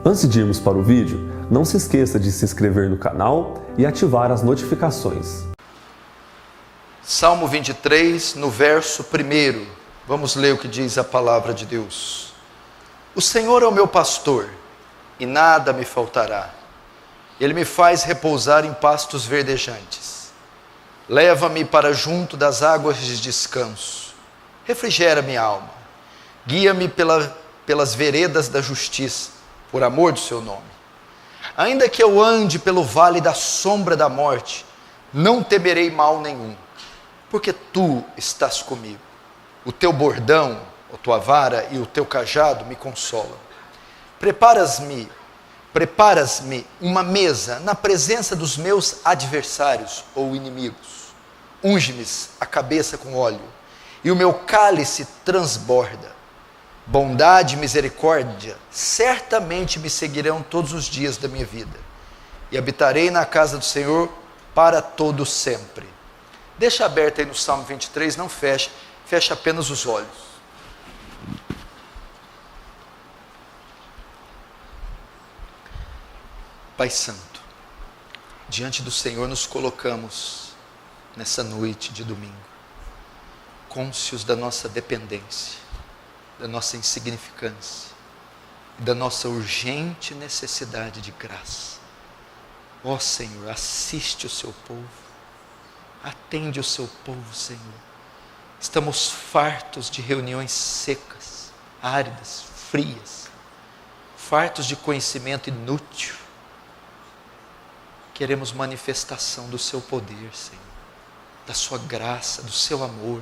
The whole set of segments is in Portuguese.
Antes de irmos para o vídeo, não se esqueça de se inscrever no canal e ativar as notificações. Salmo 23, no verso 1. Vamos ler o que diz a palavra de Deus. O Senhor é o meu pastor, e nada me faltará. Ele me faz repousar em pastos verdejantes. Leva-me para junto das águas de descanso. Refrigera minha alma. Guia-me pelas veredas da justiça, por amor do seu nome. Ainda que eu ande pelo vale da sombra da morte, não temerei mal nenhum, porque tu estás comigo. O teu bordão, a tua vara e o teu cajado me consolam. Preparas-me uma mesa na presença dos meus adversários ou inimigos. Unge-me a cabeça com óleo, e o meu cálice transborda. Bondade e misericórdia certamente me seguirão todos os dias da minha vida, e habitarei na casa do Senhor para todo sempre. Deixa aberto aí no Salmo 23, não fecha apenas os olhos. Pai Santo, diante do Senhor nos colocamos nessa noite de domingo, cônscios da nossa dependência, da nossa insignificância e da nossa urgente necessidade de graça. Ó Senhor, assiste o seu povo, atende o seu povo, Senhor. Estamos fartos de reuniões secas, áridas, frias, fartos de conhecimento inútil. Queremos manifestação do seu poder, Senhor, da sua graça, do seu amor.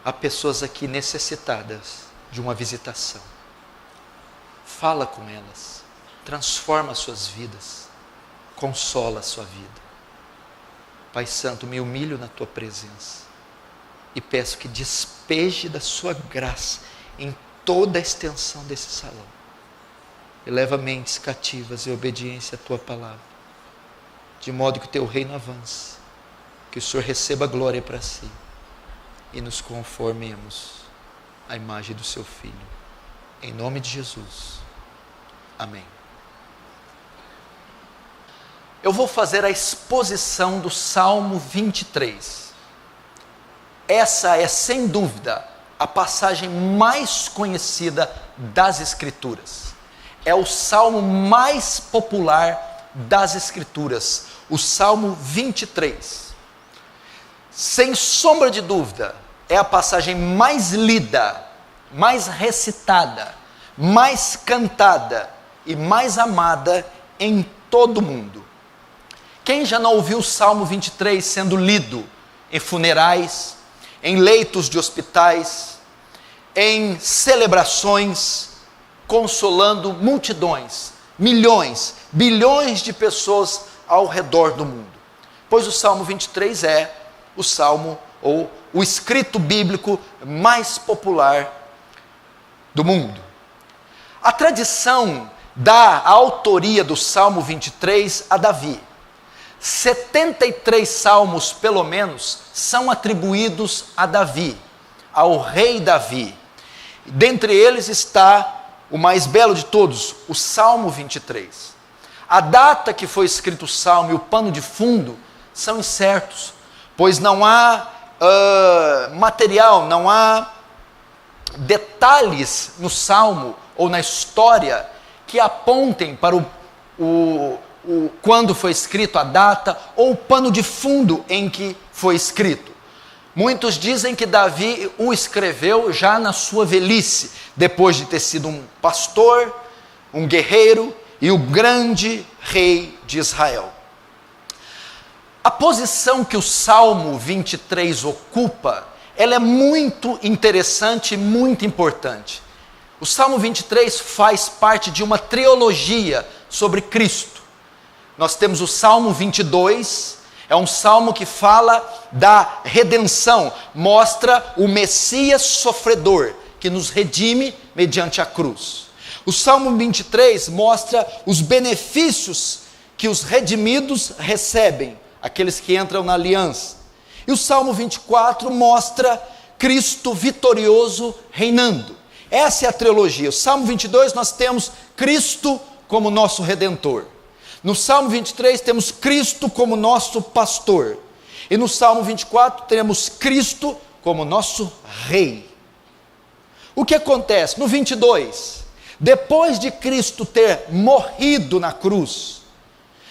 Há pessoas aqui necessitadas de uma visitação. Fala com elas, transforma suas vidas, consola a sua vida. Pai Santo, me humilho na tua presença e peço que despeje da sua graça em toda a extensão desse salão. Eleva mentes cativas em obediência à tua palavra, de modo que o teu reino avance, que o Senhor receba glória para si e nos conformemos à imagem do seu Filho. Em nome de Jesus. Amém. Eu vou fazer a exposição do Salmo 23. Essa é, sem dúvida, a passagem mais conhecida das Escrituras. É o salmo mais popular das Escrituras, o Salmo 23. Sem sombra de dúvida, é a passagem mais lida, mais recitada, mais cantada e mais amada em todo o mundo. Quem já não ouviu o Salmo 23 sendo lido em funerais, em leitos de hospitais, em celebrações, consolando multidões, milhões, bilhões de pessoas ao redor do mundo? Pois o Salmo 23 é o salmo ou o escrito bíblico mais popular do mundo. A tradição dá a autoria do Salmo 23 a Davi. 73 salmos, pelo menos, são atribuídos a Davi, ao rei Davi. Dentre eles está o mais belo de todos, o Salmo 23. A data que foi escrito o salmo e o pano de fundo são incertos, pois não há material, não há detalhes no salmo ou na história que apontem para quando foi escrito, a data ou o pano de fundo em que foi escrito. Muitos dizem que Davi o escreveu já na sua velhice, depois de ter sido um pastor, um guerreiro e o grande rei de Israel. A posição que o Salmo 23 ocupa, ela é muito interessante e muito importante. O Salmo 23 faz parte de uma trilogia sobre Cristo. Nós temos o Salmo 22, é um salmo que fala da redenção, mostra o Messias sofredor, que nos redime mediante a cruz. O Salmo 23 mostra os benefícios que os redimidos recebem, aqueles que entram na aliança. E o Salmo 24 mostra Cristo vitorioso reinando. Essa é a trilogia. O Salmo 22 nós temos Cristo como nosso Redentor. No Salmo 23 temos Cristo como nosso pastor. E no Salmo 24 temos Cristo como nosso Rei. O que acontece? No 22, depois de Cristo ter morrido na cruz,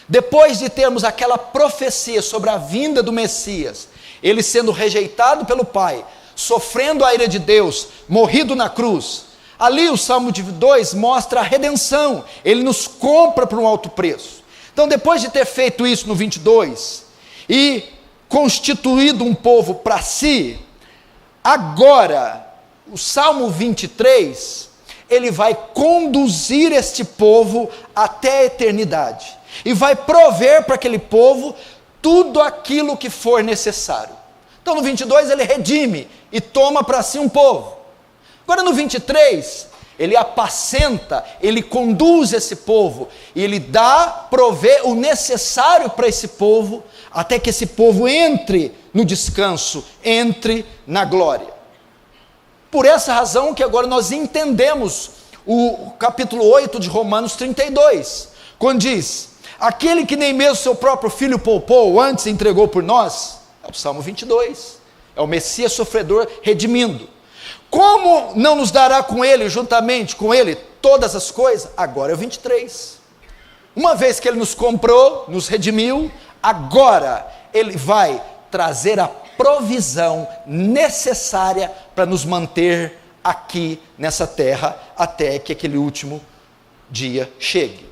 depois de termos aquela profecia sobre a vinda do Messias, ele sendo rejeitado pelo Pai, sofrendo a ira de Deus, morrido na cruz, ali o Salmo 22 mostra a redenção, ele nos compra por um alto preço. Então, depois de ter feito isso no 22, e constituído um povo para si, agora, o Salmo 23, ele vai conduzir este povo até a eternidade, e vai prover para aquele povo tudo aquilo que for necessário. Então no 22 ele redime e toma para si um povo. Agora no 23, ele apacenta, ele conduz esse povo, e ele provê o necessário para esse povo, até que esse povo entre no descanso, entre na glória. Por essa razão que agora nós entendemos o capítulo 8 de Romanos 32, quando diz: aquele que nem mesmo seu próprio filho poupou, antes entregou por nós, é o Salmo 22, é o Messias sofredor redimindo. Como não nos dará com ele, juntamente com ele, todas as coisas? Agora é o 23. Uma vez que ele nos comprou, nos redimiu, agora ele vai trazer a provisão necessária para nos manter aqui nessa terra, até que aquele último dia chegue.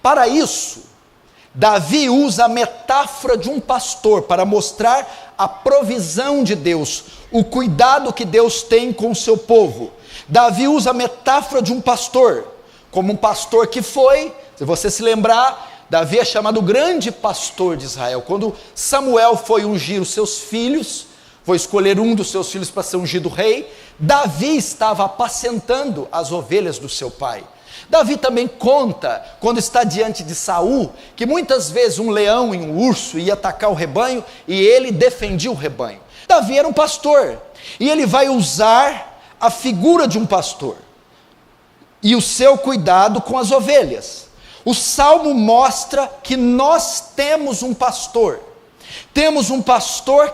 Para isso, Davi usa a metáfora de um pastor para mostrar a provisão de Deus, o cuidado que Deus tem com o seu povo. Davi usa a metáfora de um pastor, como um pastor que foi, se você se lembrar, Davi é chamado o grande pastor de Israel. Quando Samuel foi ungir os seus filhos, foi escolher um dos seus filhos para ser ungido rei, Davi estava apacentando as ovelhas do seu pai. Davi também conta, quando está diante de Saul, que muitas vezes um leão e um urso ia atacar o rebanho, e ele defendia o rebanho. Davi era um pastor, e ele vai usar a figura de um pastor, e o seu cuidado com as ovelhas. O Salmo mostra que nós temos um pastor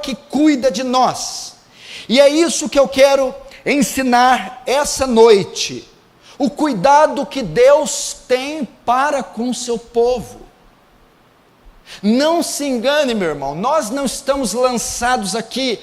que cuida de nós, e é isso que eu quero ensinar essa noite, o cuidado que Deus tem para com o seu povo. Não se engane, meu irmão, nós não estamos lançados aqui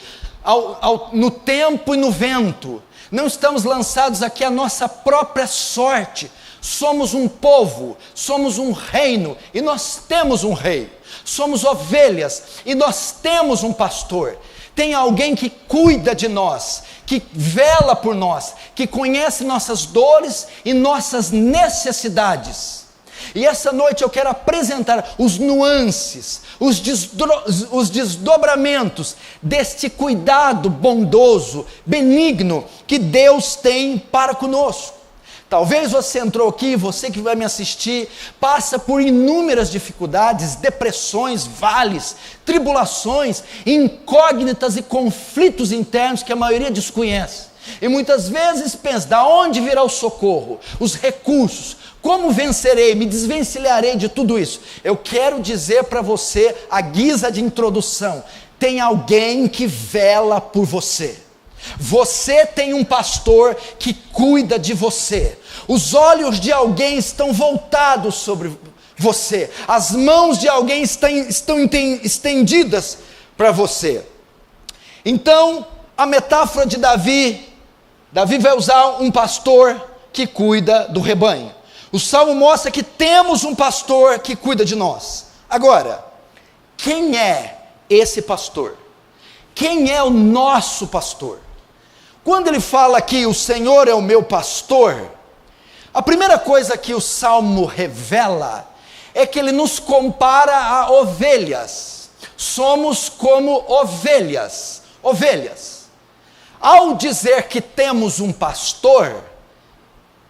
no tempo e no vento, não estamos lançados aqui à nossa própria sorte. Somos um povo, somos um reino, e nós temos um rei. Somos ovelhas, e nós temos um pastor. Tem alguém que cuida de nós, que vela por nós, que conhece nossas dores e nossas necessidades. E essa noite eu quero apresentar os nuances, os desdobramentos deste cuidado bondoso, benigno, que Deus tem para conosco. Talvez você entrou aqui, você que vai me assistir, passa por inúmeras dificuldades, depressões, vales, tribulações, incógnitas e conflitos internos que a maioria desconhece. E muitas vezes pensa: da onde virá o socorro, os recursos, como vencerei, me desvencilharei de tudo isso? Eu quero dizer para você, à guisa de introdução, tem alguém que vela por você. Você tem um pastor que cuida de você. Os olhos de alguém estão voltados sobre você. As mãos de alguém estão estendidas para você. Então, a metáfora de Davi vai usar um pastor que cuida do rebanho. O Salmo mostra que temos um pastor que cuida de nós. Agora, quem é esse pastor? Quem é o nosso pastor? Quando ele fala que o Senhor é o meu pastor, a primeira coisa que o Salmo revela é que ele nos compara a ovelhas. Somos como ovelhas. Ao dizer que temos um pastor,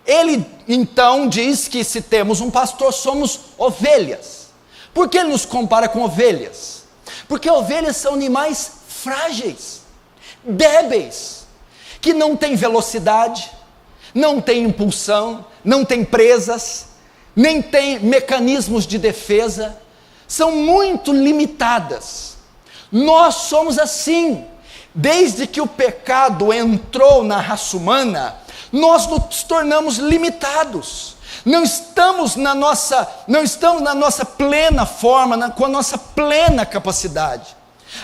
ele então diz que se temos um pastor, somos ovelhas. Por que ele nos compara com ovelhas? Porque ovelhas são animais frágeis, débeis, que não têm velocidade, não tem impulsão, não tem presas, nem tem mecanismos de defesa, são muito limitadas. Nós somos assim. Desde que o pecado entrou na raça humana, nós nos tornamos limitados. Não estamos na nossa plena forma, com a nossa plena capacidade.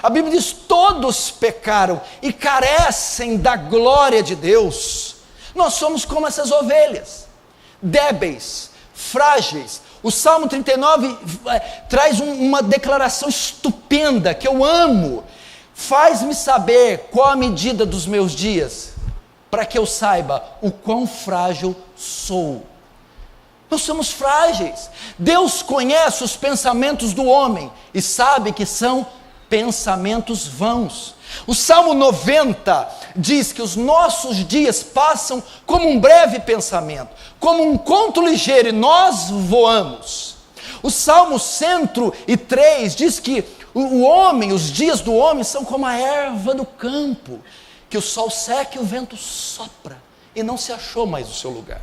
A Bíblia diz: todos pecaram e carecem da glória de Deus. Nós somos como essas ovelhas, débeis, frágeis. O Salmo 39 traz uma declaração estupenda que eu amo. Faz-me saber qual a medida dos meus dias, para que eu saiba o quão frágil sou. Nós somos frágeis. Deus conhece os pensamentos do homem e sabe que são pensamentos vãos. O Salmo 90 diz que os nossos dias passam como um breve pensamento, como um conto ligeiro, e nós voamos. O Salmo 103 diz que os dias do homem são como a erva do campo, que o sol seca e o vento sopra, e não se achou mais o seu lugar.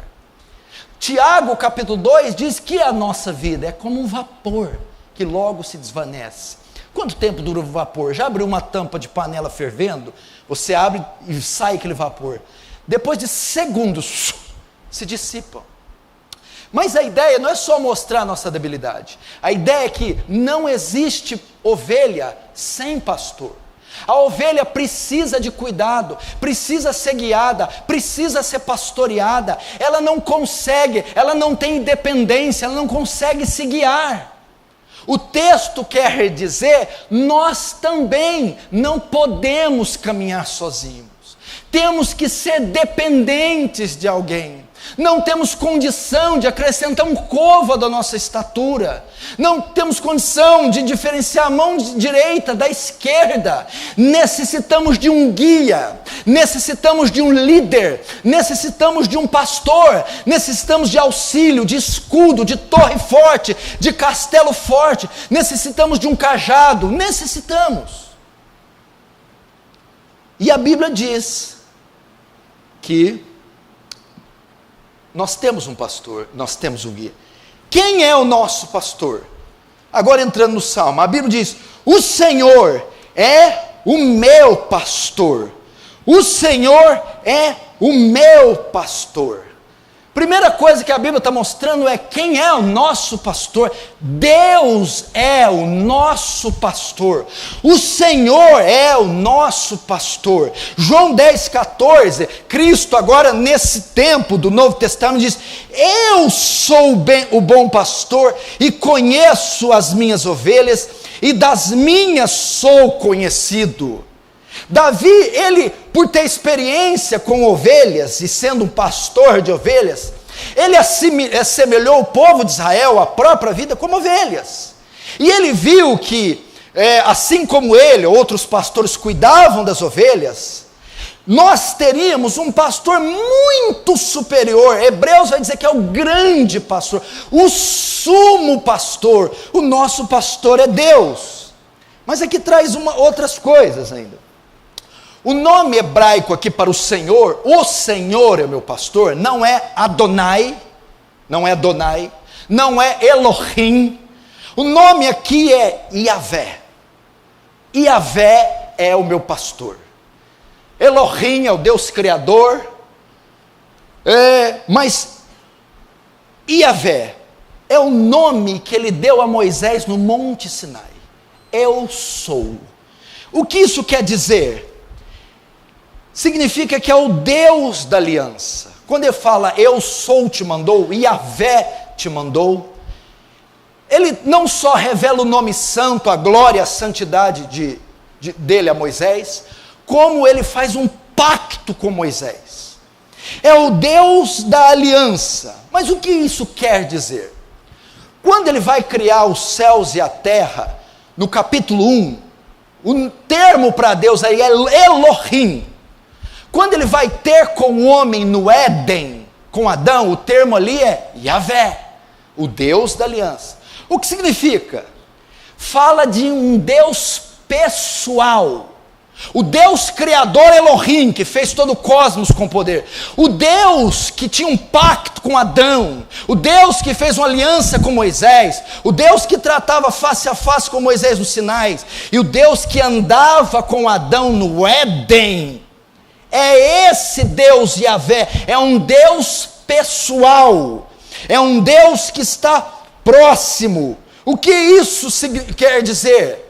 Tiago capítulo 2 diz que a nossa vida é como um vapor, que logo se desvanece. Quanto tempo dura o vapor? Já abriu uma tampa de panela fervendo? Você abre e sai aquele vapor. Depois de segundos, se dissipam. Mas a ideia não é só mostrar nossa debilidade. A ideia é que não existe ovelha sem pastor. A ovelha precisa de cuidado, precisa ser guiada, precisa ser pastoreada. Ela não consegue, ela não tem independência, ela não consegue se guiar. O texto quer dizer: nós também não podemos caminhar sozinhos. Temos que ser dependentes de alguém. Não temos condição de acrescentar um côvado à nossa estatura. Não temos condição de diferenciar a mão direita da esquerda. Necessitamos de um guia, necessitamos de um líder, necessitamos de um pastor, necessitamos de auxílio, de escudo, de torre forte, de castelo forte, necessitamos de um cajado, necessitamos. E a Bíblia diz que nós temos um pastor, nós temos um guia. Quem é o nosso pastor? Agora entrando no Salmo, a Bíblia diz: o Senhor é o meu pastor. O Senhor é o meu pastor. Primeira coisa que a Bíblia está mostrando é quem é o nosso pastor. Deus é o nosso pastor. O Senhor é o nosso pastor. João 10,14, Cristo agora nesse tempo do Novo Testamento diz: eu sou o bom pastor e conheço as minhas ovelhas e das minhas sou conhecido. Davi, ele, por ter experiência com ovelhas e sendo um pastor de ovelhas, ele assemelhou o povo de Israel, a própria vida, como ovelhas. E ele viu que, assim como ele, outros pastores cuidavam das ovelhas, nós teríamos um pastor muito superior. Hebreus vai dizer que é o grande pastor, o sumo pastor. O nosso pastor é Deus. Mas aqui traz outras coisas ainda. O nome hebraico aqui para o Senhor é meu pastor, não é Adonai, não é Elohim. O nome aqui é Yahvé. Yahvé é o meu pastor. Elohim é o Deus Criador, mas Yahvé é o nome que ele deu a Moisés no Monte Sinai. Eu sou. O que isso quer dizer? Significa que é o Deus da aliança. Quando ele fala eu sou te mandou, Yahvé te mandou, ele não só revela o nome santo, a glória, a santidade dele a Moisés, como ele faz um pacto com Moisés. É o Deus da aliança. Mas o que isso quer dizer? Quando ele vai criar os céus e a terra, no capítulo 1, o termo para Deus aí é Elohim. Quando ele vai ter com o homem no Éden, com Adão, o termo ali é Yahvé, o Deus da aliança. O que significa? Fala de um Deus pessoal, O Deus criador Elohim, que fez todo o cosmos com poder. O Deus que tinha um pacto com Adão. O Deus que fez uma aliança com Moisés. O Deus que tratava face a face com Moisés no Sinai. E o Deus que andava com Adão no Éden. É esse Deus Yahvé. É um Deus pessoal. É um Deus que está próximo. O que isso quer dizer?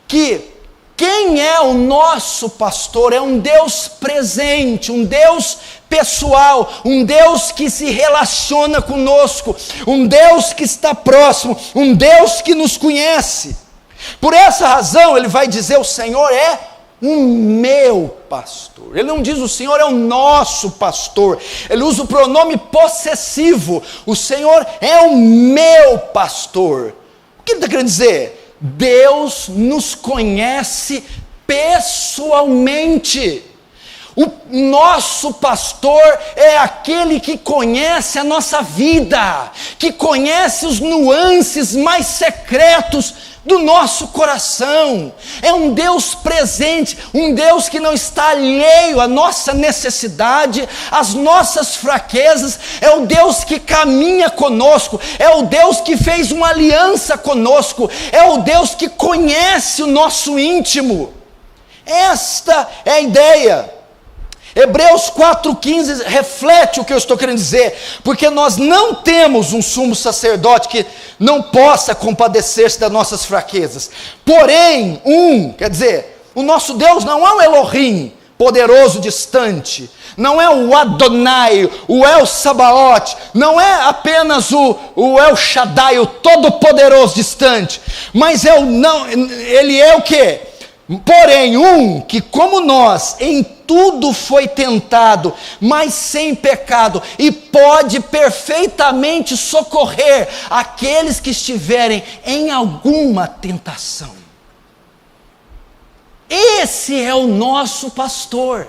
Que quem é o nosso pastor é um Deus presente, um Deus pessoal, um Deus que se relaciona conosco, um Deus que está próximo, um Deus que nos conhece. Por essa razão ele vai dizer: o Senhor é o meu pastor. Ele não diz o Senhor é o nosso pastor, ele usa o pronome possessivo: o Senhor é o meu pastor. O que ele está querendo dizer? Deus nos conhece pessoalmente. O nosso pastor é aquele que conhece a nossa vida, que conhece os nuances mais secretos do nosso coração. É um Deus presente, um Deus que não está alheio à nossa necessidade, às nossas fraquezas. É o Deus que caminha conosco, é o Deus que fez uma aliança conosco, é o Deus que conhece o nosso íntimo. Esta é a ideia. Hebreus 4,15 reflete o que eu estou querendo dizer, porque nós não temos um sumo sacerdote que não possa compadecer-se das nossas fraquezas, porém, quer dizer, o nosso Deus não é um Elohim, poderoso, distante, não é o Adonai, o El Sabaoth, não é apenas o El Shaddai, o todo-poderoso, distante, mas ele é o quê? Porém, que como nós, em tudo foi tentado, mas sem pecado, e pode perfeitamente socorrer aqueles que estiverem em alguma tentação. Esse é o nosso pastor,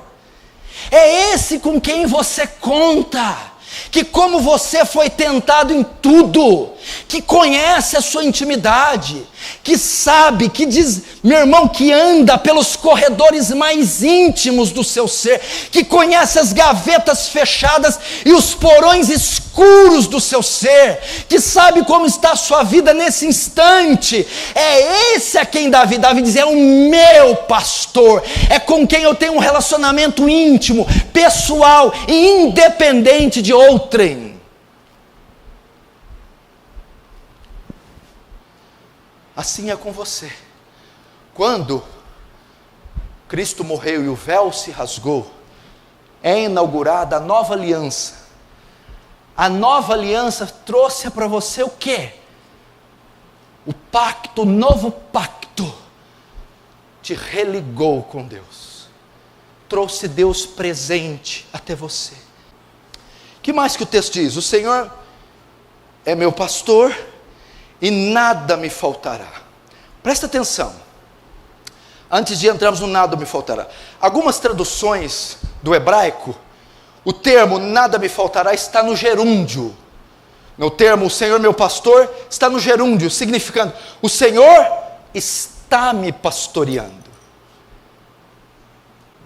é esse com quem você conta, que como você foi tentado em tudo, que conhece a sua intimidade, que sabe, que diz, meu irmão, que anda pelos corredores mais íntimos do seu ser, que conhece as gavetas fechadas e os porões escuros do seu ser, que sabe como está a sua vida nesse instante. É esse a quem Davi diz: é o meu pastor, é com quem eu tenho um relacionamento íntimo, pessoal e independente de outrem. Assim é com você. Quando Cristo morreu e o véu se rasgou, é inaugurada a nova aliança. A nova aliança trouxe para você o quê? O pacto, o novo pacto, te religou com Deus, trouxe Deus presente até você. Que mais que o texto diz? O Senhor é meu pastor e nada me faltará. Presta atenção, antes de entrarmos no nada me faltará. Algumas traduções do hebraico, o termo nada me faltará está no gerúndio. No termo o Senhor meu pastor está no gerúndio, significando o Senhor está me pastoreando.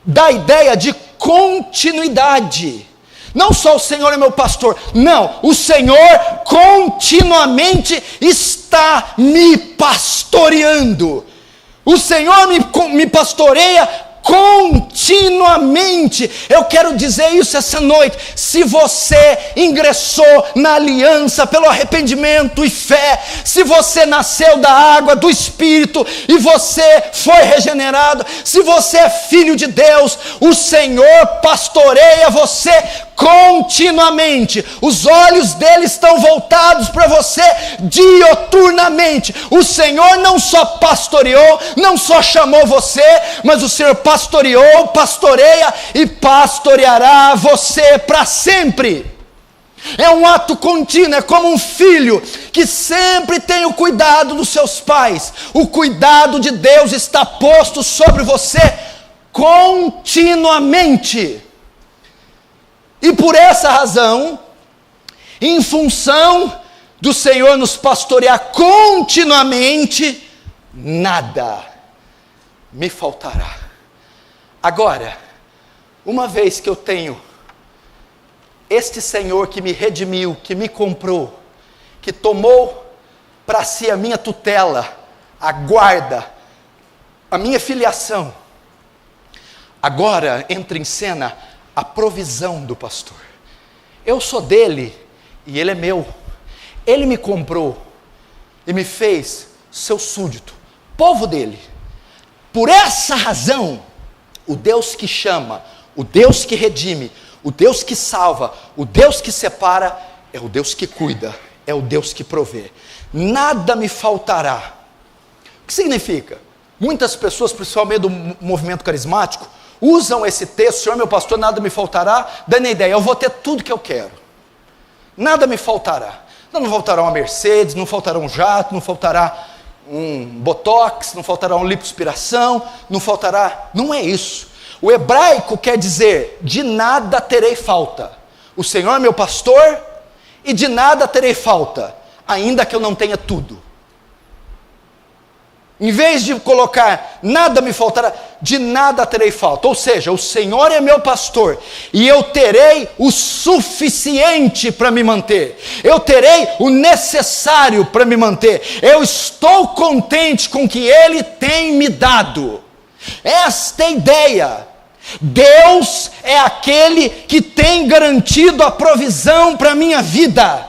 Dá a ideia de continuidade. Não só o Senhor é meu pastor, não, o Senhor continuamente está me pastoreando. O Senhor me pastoreia continuamente. Eu quero dizer isso essa noite. Se você ingressou na aliança pelo arrependimento e fé, se você nasceu da água, do Espírito, e você foi regenerado, se você é filho de Deus, o Senhor pastoreia você continuamente. Os olhos dele estão voltados para você dioturnamente. O Senhor não só pastoreou, não só chamou você, mas o Senhor pastoreou, pastoreia e pastoreará você para sempre. É um ato contínuo, é como um filho que sempre tem o cuidado dos seus pais. O cuidado de Deus está posto sobre você continuamente. E por essa razão, em função do Senhor nos pastorear continuamente, nada me faltará. Agora, uma vez que eu tenho este Senhor que me redimiu, que me comprou, que tomou para si a minha tutela, a guarda, a minha filiação, agora entra em cena a provisão do pastor. Eu sou dele e ele é meu. Ele me comprou e me fez seu súdito, povo dele. Por essa razão, o Deus que chama, o Deus que redime, o Deus que salva, o Deus que separa, é o Deus que cuida, é o Deus que provê. Nada me faltará. O que significa? Muitas pessoas, principalmente do movimento carismático, usam esse texto, Senhor meu pastor, nada me faltará, dando a ideia, eu vou ter tudo que eu quero. Nada me faltará. Não faltará uma Mercedes, não faltará um jato, não faltará um botox, não faltará uma lipoaspiração, não faltará... Não é isso. O hebraico quer dizer, de nada terei falta. O Senhor é meu pastor e de nada terei falta, ainda que eu não tenha tudo. Em vez de colocar, nada me faltará, de nada terei falta. Ou seja, o Senhor é meu pastor, e eu terei o suficiente para me manter. Eu terei o necessário para me manter. Eu estou contente com o que Ele tem me dado. Esta é a ideia. Deus é aquele que tem garantido a provisão para a minha vida.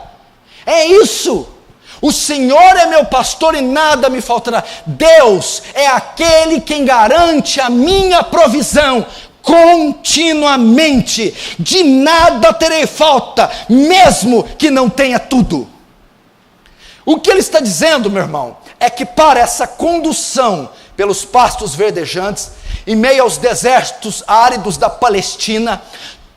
É isso. O Senhor é meu pastor e nada me faltará. Deus é aquele quem garante a minha provisão continuamente. De nada terei falta, mesmo que não tenha tudo. O que ele está dizendo, meu irmão, é que para essa condução pelos pastos verdejantes, em meio aos desertos áridos da Palestina,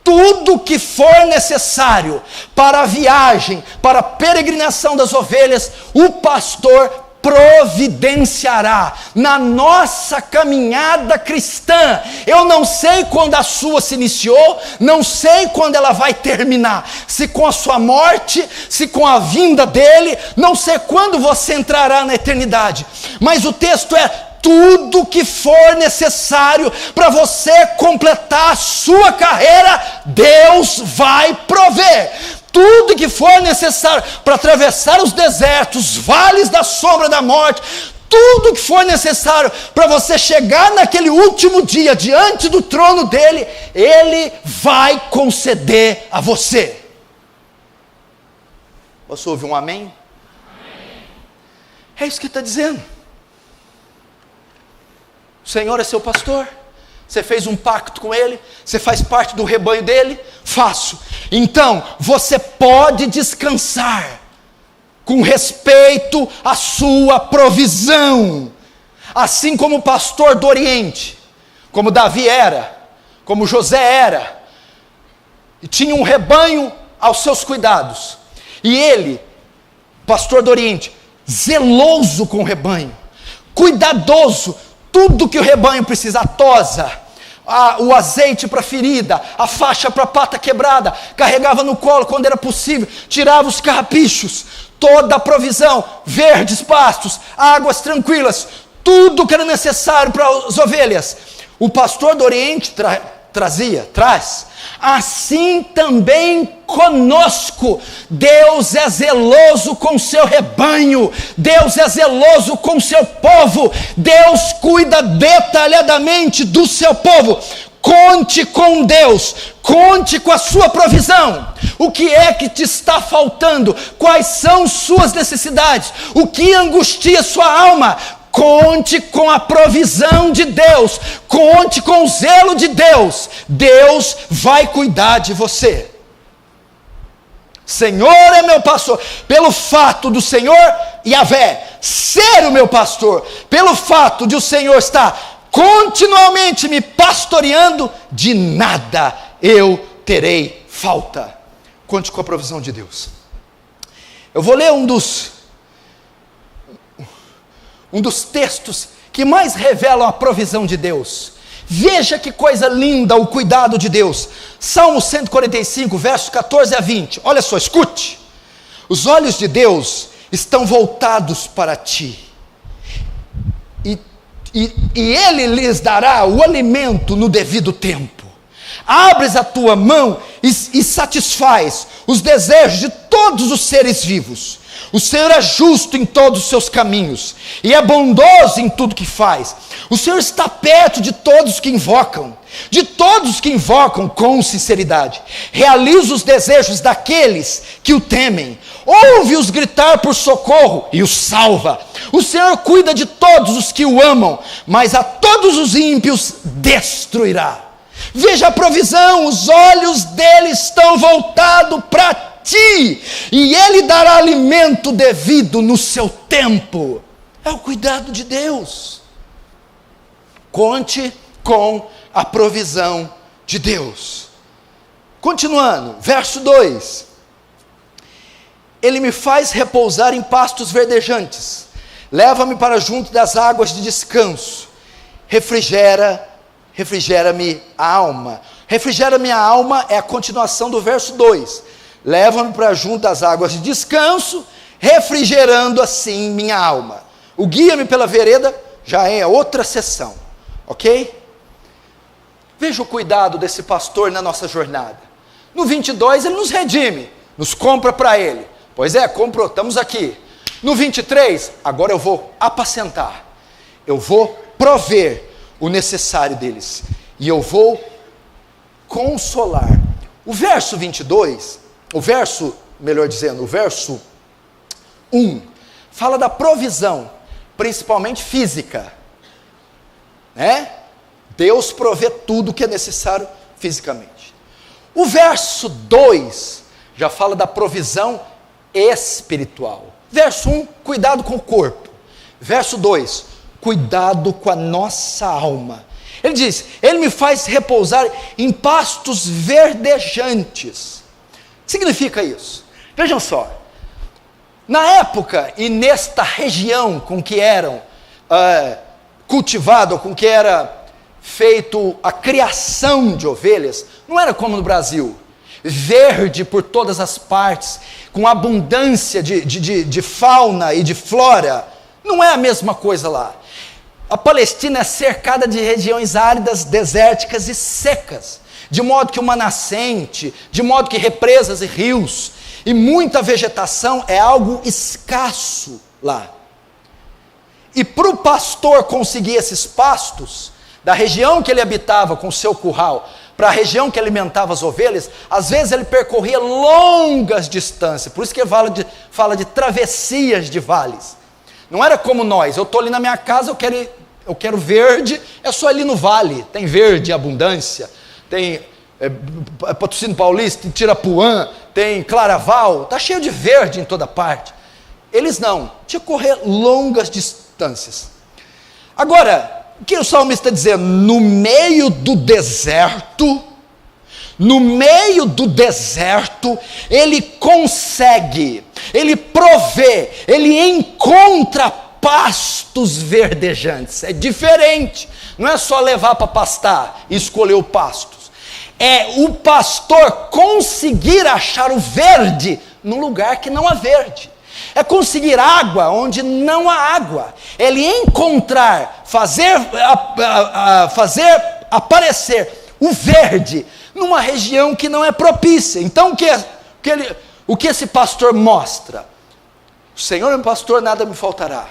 tudo que for necessário para a viagem, para a peregrinação das ovelhas, o pastor providenciará na nossa caminhada cristã. Eu não sei quando a sua se iniciou, não sei quando ela vai terminar, se com a sua morte, se com a vinda dele, não sei quando você entrará na eternidade, mas o texto é: tudo que for necessário para você completar a sua carreira, Deus vai prover. Tudo que for necessário para atravessar os desertos, vales da sombra da morte, tudo que for necessário para você chegar naquele último dia diante do trono dele, Ele vai conceder a você. Você ouve um amém? Amém. É isso que está dizendo. O Senhor é seu pastor, você fez um pacto com Ele, você faz parte do rebanho dEle, faço. Então, você pode descansar, com respeito à sua provisão, assim como o pastor do Oriente, como Davi era, como José era, e tinha um rebanho aos seus cuidados, e ele, pastor do Oriente, zeloso com o rebanho, cuidadoso, tudo que o rebanho precisa, a tosa, o azeite para a ferida, a faixa para a pata quebrada, carregava no colo quando era possível, tirava os carrapichos, toda a provisão, verdes pastos, águas tranquilas, tudo que era necessário para as ovelhas, o pastor do Oriente traz. Assim também conosco, Deus é zeloso com o seu rebanho, Deus é zeloso com o seu povo, Deus cuida detalhadamente do seu povo. Conte com Deus, conte com a sua provisão. O que é que te está faltando? Quais são suas necessidades? O que angustia sua alma? Conte com a provisão de Deus, conte com o zelo de Deus. Deus vai cuidar de você. Senhor é meu pastor, pelo fato do Senhor Yahvé ser o meu pastor, pelo fato de o Senhor estar continuamente me pastoreando, de nada eu terei falta. Conte com a provisão de Deus. Eu vou ler um dos textos que mais revelam a provisão de Deus. Veja que coisa linda o cuidado de Deus. Salmo 145, versos 14 a 20. Olha só, escute. Os olhos de Deus estão voltados para ti e Ele lhes dará o alimento no devido tempo. Abres a tua mão e satisfaz os desejos de todos os seres vivos. O Senhor é justo em todos os seus caminhos e é bondoso em tudo que faz. O Senhor está perto de todos que invocam, com sinceridade. Realiza os desejos daqueles que o temem. Ouve-os gritar por socorro e os salva. O Senhor cuida de todos os que o amam, mas a todos os ímpios destruirá. Veja a provisão, os olhos dele estão voltados para ti, e ele dará alimento devido no seu tempo. É o cuidado de Deus. Conte com a provisão de Deus. Continuando, verso 2: Ele me faz repousar em pastos verdejantes, leva-me para junto das águas de descanso, refrigera-me a alma. Refrigera-me a alma é a continuação do verso 2. Leva-me para junto das águas de descanso, refrigerando assim minha alma. O guia-me pela vereda já é outra sessão, ok? Veja o cuidado desse pastor na nossa jornada. No 22 ele nos redime, nos compra para ele. Pois é, comprou, estamos aqui. No 23, agora eu vou apacentar, eu vou prover o necessário deles, e eu vou consolar. O verso 22, o verso 1, fala da provisão, principalmente física, né? Deus provê tudo que é necessário fisicamente. O verso 2 já fala da provisão espiritual. Verso 1, cuidado com o corpo. Verso 2, cuidado com a nossa alma. Ele diz: Ele me faz repousar em pastos verdejantes. O que significa isso? Vejam só, na época e nesta região com que eram cultivado, com que era feito a criação de ovelhas, não era como no Brasil, verde por todas as partes, com abundância de fauna e de flora. Não é a mesma coisa lá. A Palestina é cercada de regiões áridas, desérticas e secas, de modo que uma nascente, de modo que represas e rios, e muita vegetação é algo escasso lá. E para o pastor conseguir esses pastos, da região que ele habitava com o seu curral, para a região que alimentava as ovelhas, às vezes ele percorria longas distâncias, por isso que ele fala de travessias de vales. Não era como nós, eu estou ali na minha casa, eu quero verde, é só ali no vale, tem verde, abundância, tem Patrocínio Paulista, tem Tirapuã, tem Claraval, está cheio de verde em toda parte. Eles não, tinha que correr longas distâncias. Agora, o que o salmista está dizendo? No meio do deserto, ele consegue, ele provê, ele encontra pastos verdejantes. É diferente, não é só levar para pastar e escolher o pasto. É o pastor conseguir achar o verde num lugar que não há verde. É conseguir água onde não há água. Ele encontrar, fazer aparecer o verde numa região que não é propícia. Então o que esse pastor mostra? O Senhor é meu pastor, nada me faltará.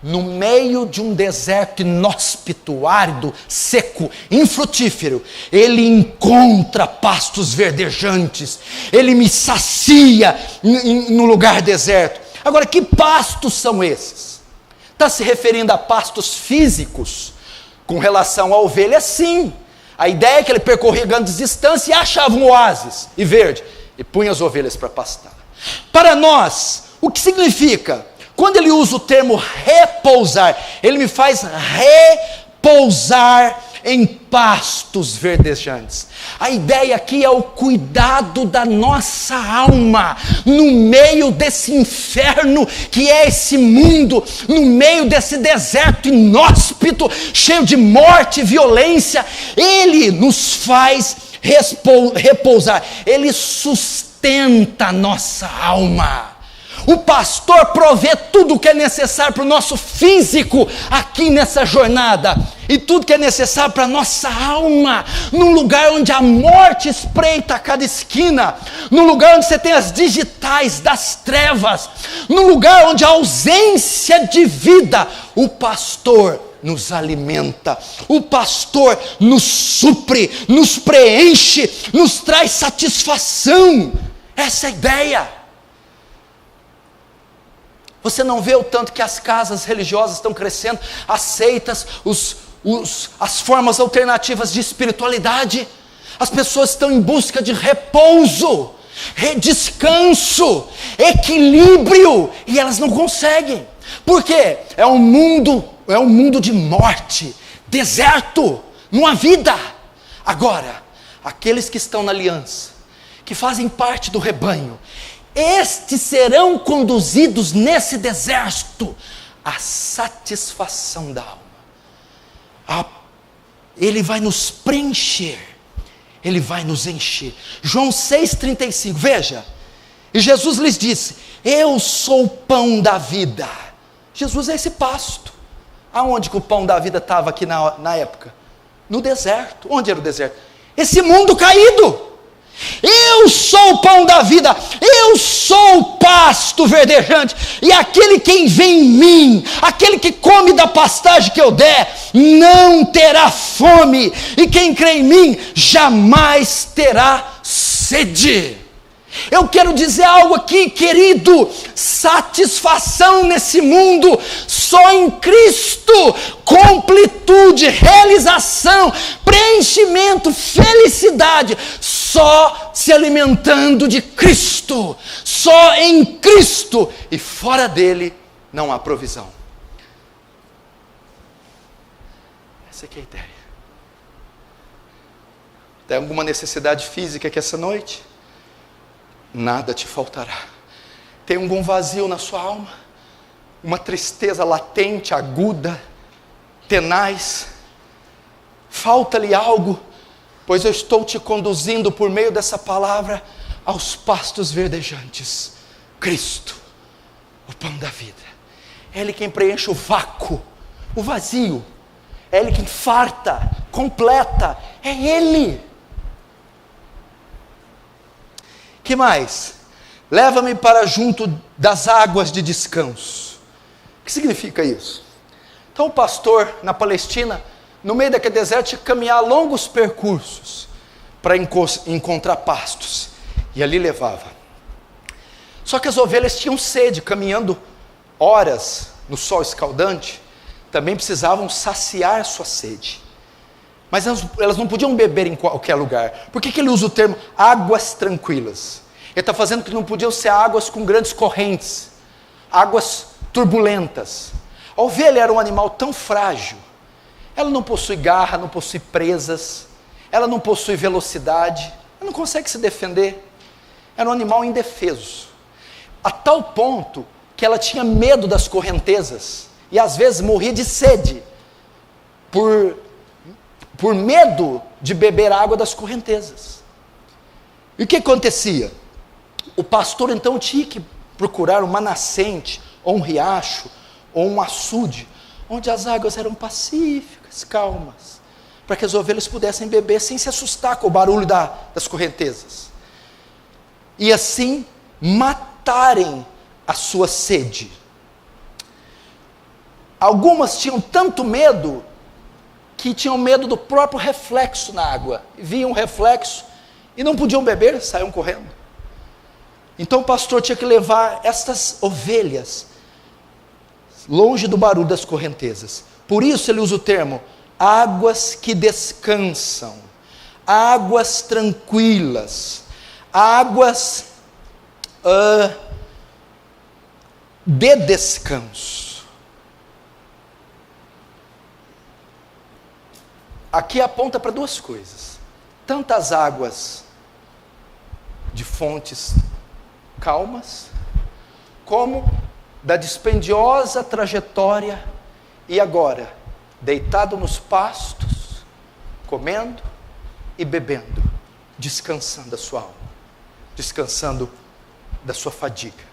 No meio de um deserto inóspito, árido, seco, infrutífero, ele encontra pastos verdejantes, ele me sacia no lugar deserto. Agora, que pastos são esses? Está se referindo a pastos físicos? Com relação à ovelha, sim. A ideia é que ele percorria grandes distâncias e achava um oásis e verde, e punha as ovelhas para pastar. Para nós, o que significa? Quando ele usa o termo repousar, ele me faz repousar em pastos verdejantes. A ideia aqui é o cuidado da nossa alma, no meio desse inferno que é esse mundo, no meio desse deserto inóspito, cheio de morte e violência. Ele nos faz repousar, ele sustenta a nossa alma. O pastor provê tudo o que é necessário para o nosso físico aqui nessa jornada, e tudo que é necessário para a nossa alma, num lugar onde a morte espreita a cada esquina, num lugar onde você tem as digitais das trevas, num lugar onde a ausência de vida, o pastor nos alimenta, o pastor nos supre, nos preenche, nos traz satisfação. Essa é a ideia. Você não vê o tanto que as casas religiosas estão crescendo, as seitas, as formas alternativas de espiritualidade? As pessoas estão em busca de repouso, descanso, equilíbrio, e elas não conseguem. Por quê? É um mundo de morte, deserto, não há vida. Agora, aqueles que estão na aliança, que fazem parte do rebanho, estes serão conduzidos nesse deserto à satisfação da alma. Ele vai nos preencher, Ele vai nos encher. João 6,35, veja, e Jesus lhes disse: eu sou o pão da vida. Jesus é esse pasto. Aonde que o pão da vida estava aqui na época? No deserto. Onde era o deserto? Esse mundo caído. Eu sou o pão da vida, eu sou o pasto verdejante, e aquele que vem em mim, aquele que come da pastagem que eu der, não terá fome, e quem crê em mim, jamais terá sede. Eu quero dizer algo aqui, querido: satisfação nesse mundo, só em Cristo, completude, realização, preenchimento, felicidade, só se alimentando de Cristo, só em Cristo, e fora dele não há provisão. Essa aqui é a ideia. Tem alguma necessidade física aqui essa noite? Nada te faltará. Tem algum vazio na sua alma? Uma tristeza latente, aguda, tenaz? Falta-lhe algo? Pois eu estou te conduzindo por meio dessa palavra aos pastos verdejantes. Cristo, o pão da vida. É Ele quem preenche o vácuo, o vazio. É Ele quem farta, completa. É Ele. Que mais? Leva-me para junto das águas de descanso. O que significa isso? Então o pastor na Palestina, no meio daquele deserto, tinha que caminhar longos percursos para encontrar pastos, e ali levava. Só que as ovelhas tinham sede, caminhando horas no sol escaldante, também precisavam saciar sua sede. Mas elas não podiam beber em qualquer lugar. Por que ele usa o termo águas tranquilas? Ele está fazendo que não podiam ser águas com grandes correntes, águas turbulentas. A ovelha era um animal tão frágil. Ela não possui garra, não possui presas, ela não possui velocidade, ela não consegue se defender. Era um animal indefeso. A tal ponto que ela tinha medo das correntezas e às vezes morria de sede por medo de beber água das correntezas. E o que acontecia? O pastor então tinha que procurar uma nascente, ou um riacho, ou um açude, onde as águas eram pacíficas, calmas, para que as ovelhas pudessem beber sem se assustar com o barulho das correntezas. E assim matarem a sua sede. Algumas tinham tanto medo que tinham medo do próprio reflexo na água. Viam um reflexo e não podiam beber, saíam correndo. Então o pastor tinha que levar estas ovelhas longe do barulho das correntezas. Por isso ele usa o termo águas que descansam, águas tranquilas, águas de descanso. Aqui aponta para duas coisas: tanto as águas de fontes calmas, como da dispendiosa trajetória, e agora, deitado nos pastos, comendo e bebendo, descansando a sua alma, descansando da sua fadiga.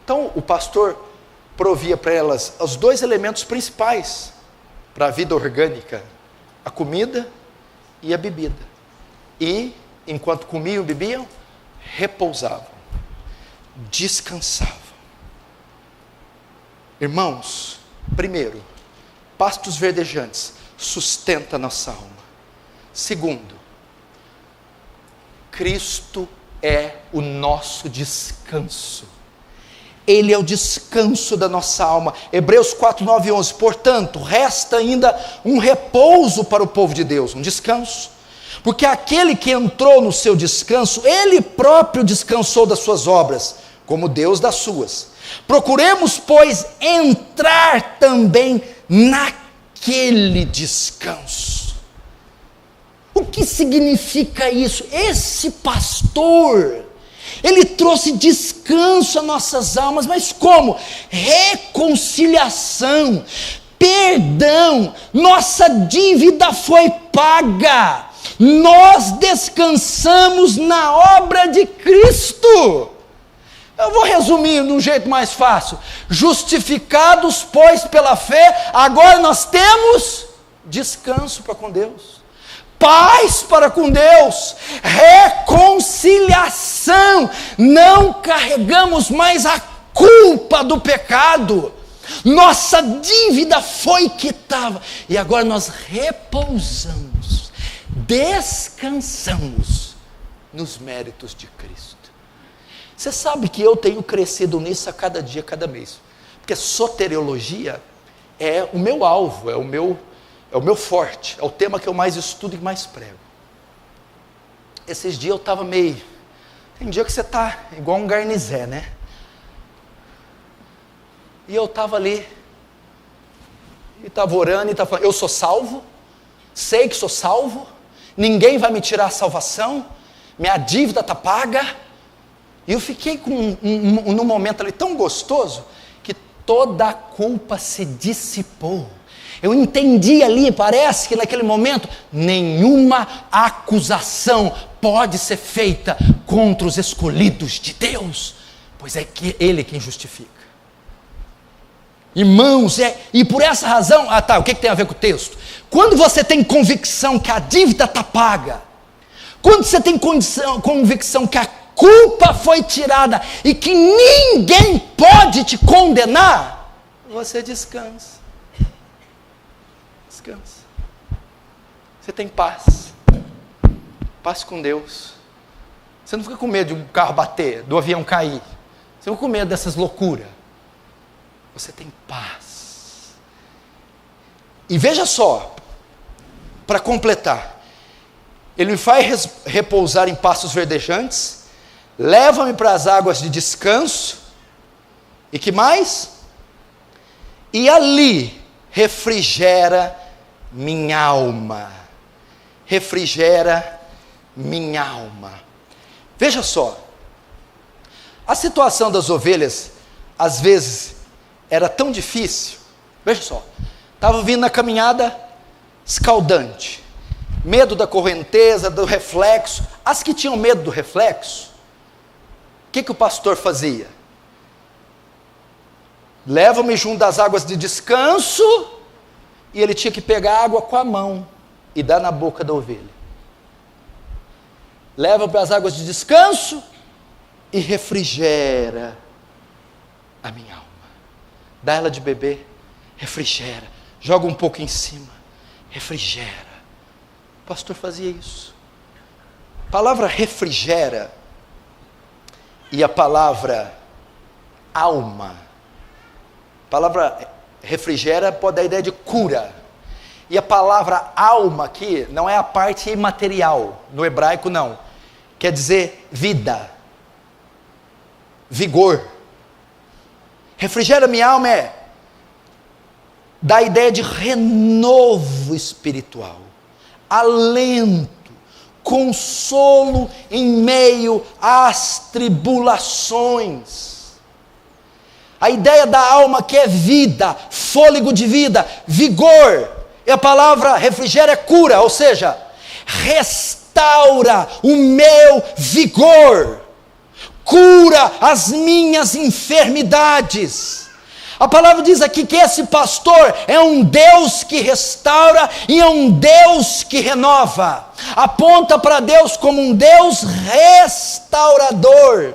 Então o pastor provia para elas os dois elementos principais para a vida orgânica: a comida e a bebida. E enquanto comiam e bebiam, repousavam, descansavam. Irmãos, primeiro, pastos verdejantes sustenta nossa alma. Segundo, Cristo é o nosso descanso. Ele é o descanso da nossa alma. Hebreus 4, 9 e 11. Portanto, resta ainda um repouso para o povo de Deus, um descanso. Porque aquele que entrou no seu descanso, ele próprio descansou das suas obras, como Deus das suas. Procuremos, pois, entrar também naquele descanso. O que significa isso? Esse pastor, ele trouxe descanso às nossas almas, mas como? Reconciliação, perdão, nossa dívida foi paga, nós descansamos na obra de Cristo. Eu vou resumir de um jeito mais fácil: justificados, pois, pela fé, agora nós temos descanso para com Deus, paz para com Deus, reconciliação, não carregamos mais a culpa do pecado, nossa dívida foi quitada, e agora nós repousamos, descansamos nos méritos de Cristo. Você sabe que eu tenho crescido nisso a cada dia, a cada mês, porque soteriologia é o meu alvo, é o meu forte, é o tema que eu mais estudo e mais prego. Esses dias eu estava meio... Tem dia que você está igual um garnizé, né? E eu estava ali, e estava orando, e estava falando: eu sou salvo, sei que sou salvo, ninguém vai me tirar a salvação, minha dívida está paga. E eu fiquei num momento ali tão gostoso, que toda a culpa se dissipou. Eu entendi ali, parece que naquele momento, nenhuma acusação pode ser feita contra os escolhidos de Deus, pois é Ele quem justifica. Irmãos, e por essa razão, o que tem a ver com o texto? Quando você tem convicção que a dívida está paga, quando você tem convicção que a culpa foi tirada e que ninguém pode te condenar, você descansa. Descansa. Você tem paz. Paz com Deus. Você não fica com medo de um carro bater, do avião cair. Você não fica com medo dessas loucuras. Você tem paz. E veja só, para completar, Ele me faz repousar em pastos verdejantes, leva-me para as águas de descanso, e que mais? E ali refrigera minha alma. Refrigera minha alma. Veja só, a situação das ovelhas, às vezes, era tão difícil. Veja só, estava vindo na caminhada escaldante, medo da correnteza, do reflexo. As que tinham medo do reflexo, o que o pastor fazia? Leva-me junto das águas de descanso, e ele tinha que pegar a água com a mão e dar na boca da ovelha. Leva para as águas de descanso e refrigera a minha alma. Dá ela de beber, refrigera, joga um pouco em cima, refrigera. O pastor fazia isso. A palavra refrigera e a palavra alma, a palavra refrigera pode dar a ideia de cura, e a palavra alma aqui não é a parte imaterial, no hebraico não, quer dizer vida, vigor. Refrigera minha alma dá a ideia de renovo espiritual, alento, consolo em meio às tribulações. A ideia da alma que é vida, fôlego de vida, vigor. E a palavra refrigera é cura, ou seja, restaura o meu vigor, cura as minhas enfermidades. A palavra diz aqui que esse pastor é um Deus que restaura e é um Deus que renova. Aponta para Deus como um Deus restaurador.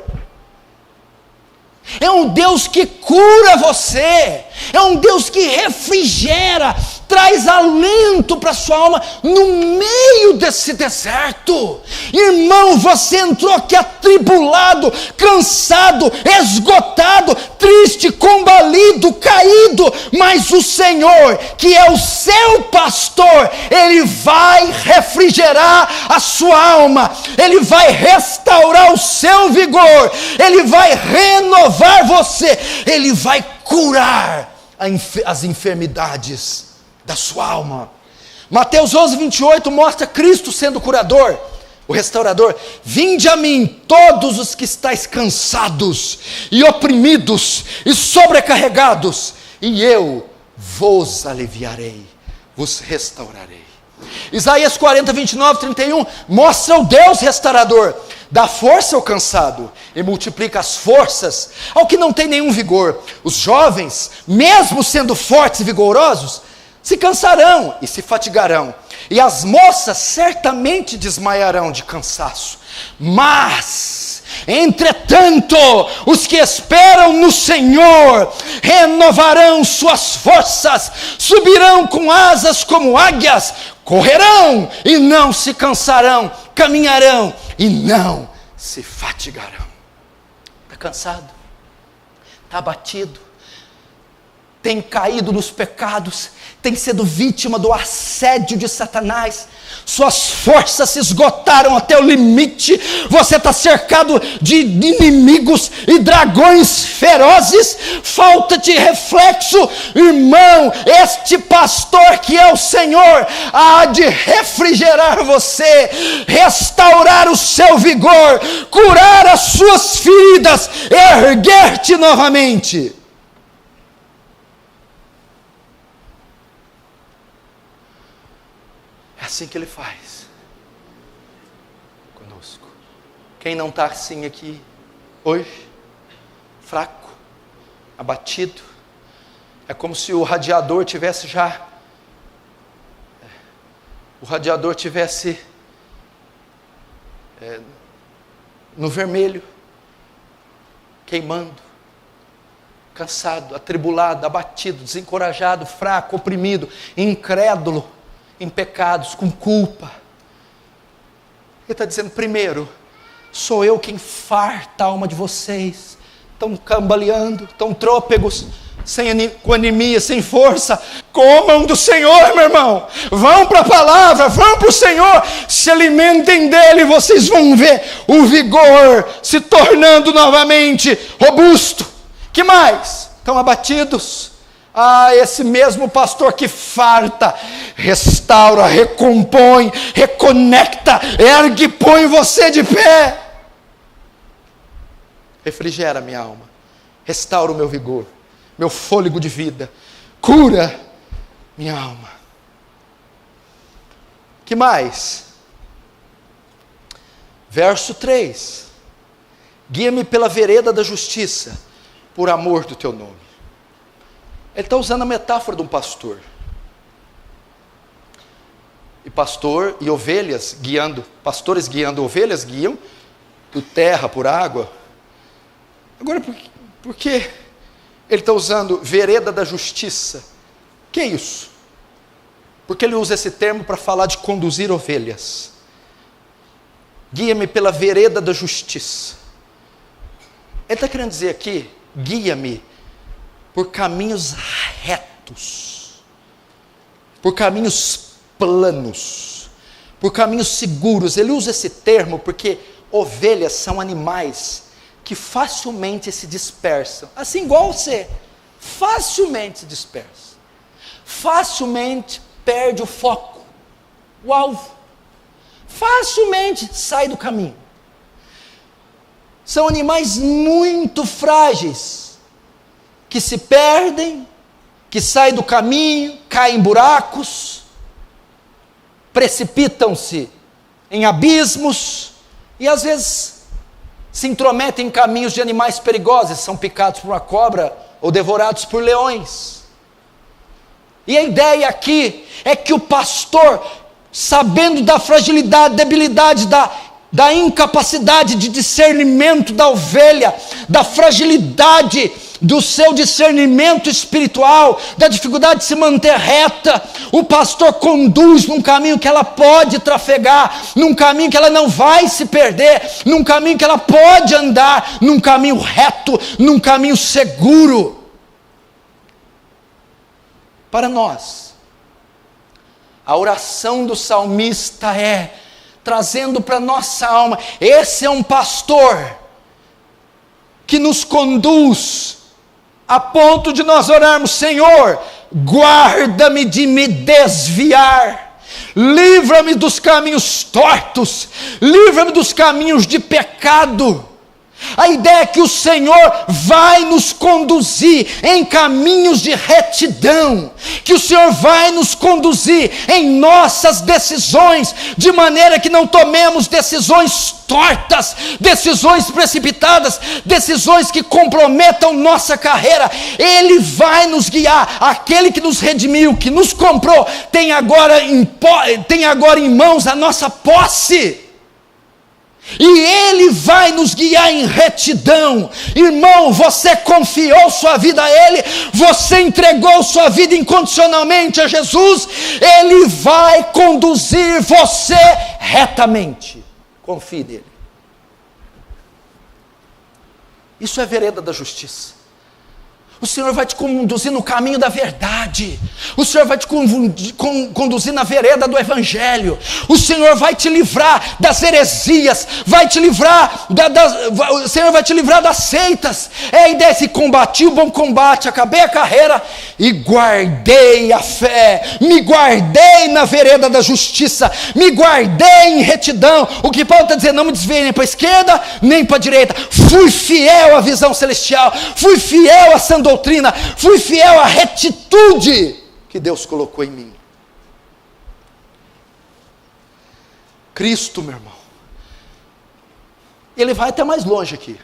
É um Deus que cura você, é um Deus que refrigera, traz alento para a sua alma no meio desse deserto. Irmão, você entrou aqui atribulado, cansado, esgotado, triste, combalido, caído, mas o Senhor, que é o seu pastor, Ele vai refrigerar a sua alma, Ele vai restaurar o seu vigor, Ele vai renovar você, Ele vai curar as enfermidades da sua alma. Mateus 11, 28 mostra Cristo sendo o curador, o restaurador. Vinde a mim todos os que estáis cansados e oprimidos e sobrecarregados, e eu vos aliviarei, vos restaurarei. Isaías 40, 29, 31 mostra o Deus restaurador. Dá força ao cansado e multiplica as forças ao que não tem nenhum vigor. Os jovens, mesmo sendo fortes e vigorosos, se cansarão e se fatigarão, e as moças certamente desmaiarão de cansaço. Mas, entretanto, os que esperam no Senhor renovarão suas forças, subirão com asas como águias, correrão e não se cansarão, caminharão e não se fatigarão. Está cansado? Está abatido? Tem caído nos pecados? Tem sido vítima do assédio de Satanás? Suas forças se esgotaram até o limite? Você está cercado de inimigos e dragões ferozes? Falta-te reflexo? Irmão, este pastor que é o Senhor há de refrigerar você, restaurar o seu vigor, curar as suas feridas, erguer-te novamente. É assim que Ele faz conosco. Quem não está assim aqui hoje, fraco, abatido, é como se o radiador tivesse no vermelho, queimando, cansado, atribulado, abatido, desencorajado, fraco, oprimido, incrédulo, em pecados, com culpa. Ele está dizendo: primeiro, sou eu quem farta a alma de vocês, estão cambaleando, estão trôpegos, com anemia, sem força. Comam do Senhor, meu irmão, vão para a palavra, vão para o Senhor, se alimentem dele, vocês vão ver o vigor se tornando novamente robusto. Que mais? Estão abatidos? Esse mesmo pastor que farta, restaura, recompõe, reconecta, ergue e põe você de pé. Refrigera minha alma, restaura o meu vigor, meu fôlego de vida, cura minha alma. Que mais? Verso 3: guia-me pela vereda da justiça, por amor do teu nome. Ele está usando a metáfora de um pastor. E pastor e ovelhas guiando, pastores guiando ovelhas, guiam por terra, por água. Agora, por que ele está usando vereda da justiça? Que é isso? Porque ele usa esse termo para falar de conduzir ovelhas. Guia-me pela vereda da justiça. Ele está querendo dizer aqui, guia-me por caminhos retos, por caminhos planos, por caminhos seguros. Ele usa esse termo porque ovelhas são animais que facilmente se dispersam, assim igual você, facilmente se dispersa, facilmente perde o foco, o alvo, facilmente sai do caminho. São animais muito frágeis, que se perdem, que saem do caminho, caem em buracos, precipitam-se em abismos, e às vezes se intrometem em caminhos de animais perigosos, são picados por uma cobra ou devorados por leões. E a ideia aqui é que o pastor, sabendo da fragilidade, debilidade, da incapacidade de discernimento da ovelha, da fragilidade do seu discernimento espiritual, da dificuldade de se manter reta, o pastor conduz num caminho que ela pode trafegar, num caminho que ela não vai se perder, num caminho que ela pode andar, num caminho reto, num caminho seguro. Para nós, a oração do salmista é trazendo para nossa alma, esse é um pastor que nos conduz a ponto de nós orarmos: Senhor, guarda-me de me desviar, livra-me dos caminhos tortos, livra-me dos caminhos de pecado. A ideia é que o Senhor vai nos conduzir em caminhos de retidão, que o Senhor vai nos conduzir em nossas decisões, de maneira que não tomemos decisões tortas, decisões precipitadas, decisões que comprometam nossa carreira. Ele vai nos guiar. Aquele que nos redimiu, que nos comprou, tem agora em mãos a nossa posse. E Ele vai nos guiar em retidão. Irmão, você confiou sua vida a Ele, você entregou sua vida incondicionalmente a Jesus, Ele vai conduzir você retamente. Confie nele. Isso é vereda da justiça. O Senhor vai te conduzir no caminho da verdade. O Senhor vai te conduzir na vereda do Evangelho. O Senhor vai te livrar das heresias. Vai te livrar o Senhor vai te livrar das seitas. É a ideia: se combati o bom combate, acabei a carreira e guardei a fé. Me guardei na vereda da justiça. Me guardei em retidão. O que Paulo está dizendo: não me desviei nem para a esquerda, nem para a direita. Fui fiel à visão celestial. Fui fiel à sã doutrina, fui fiel à retitude que Deus colocou em mim. Cristo, meu irmão, ele vai até mais longe aqui.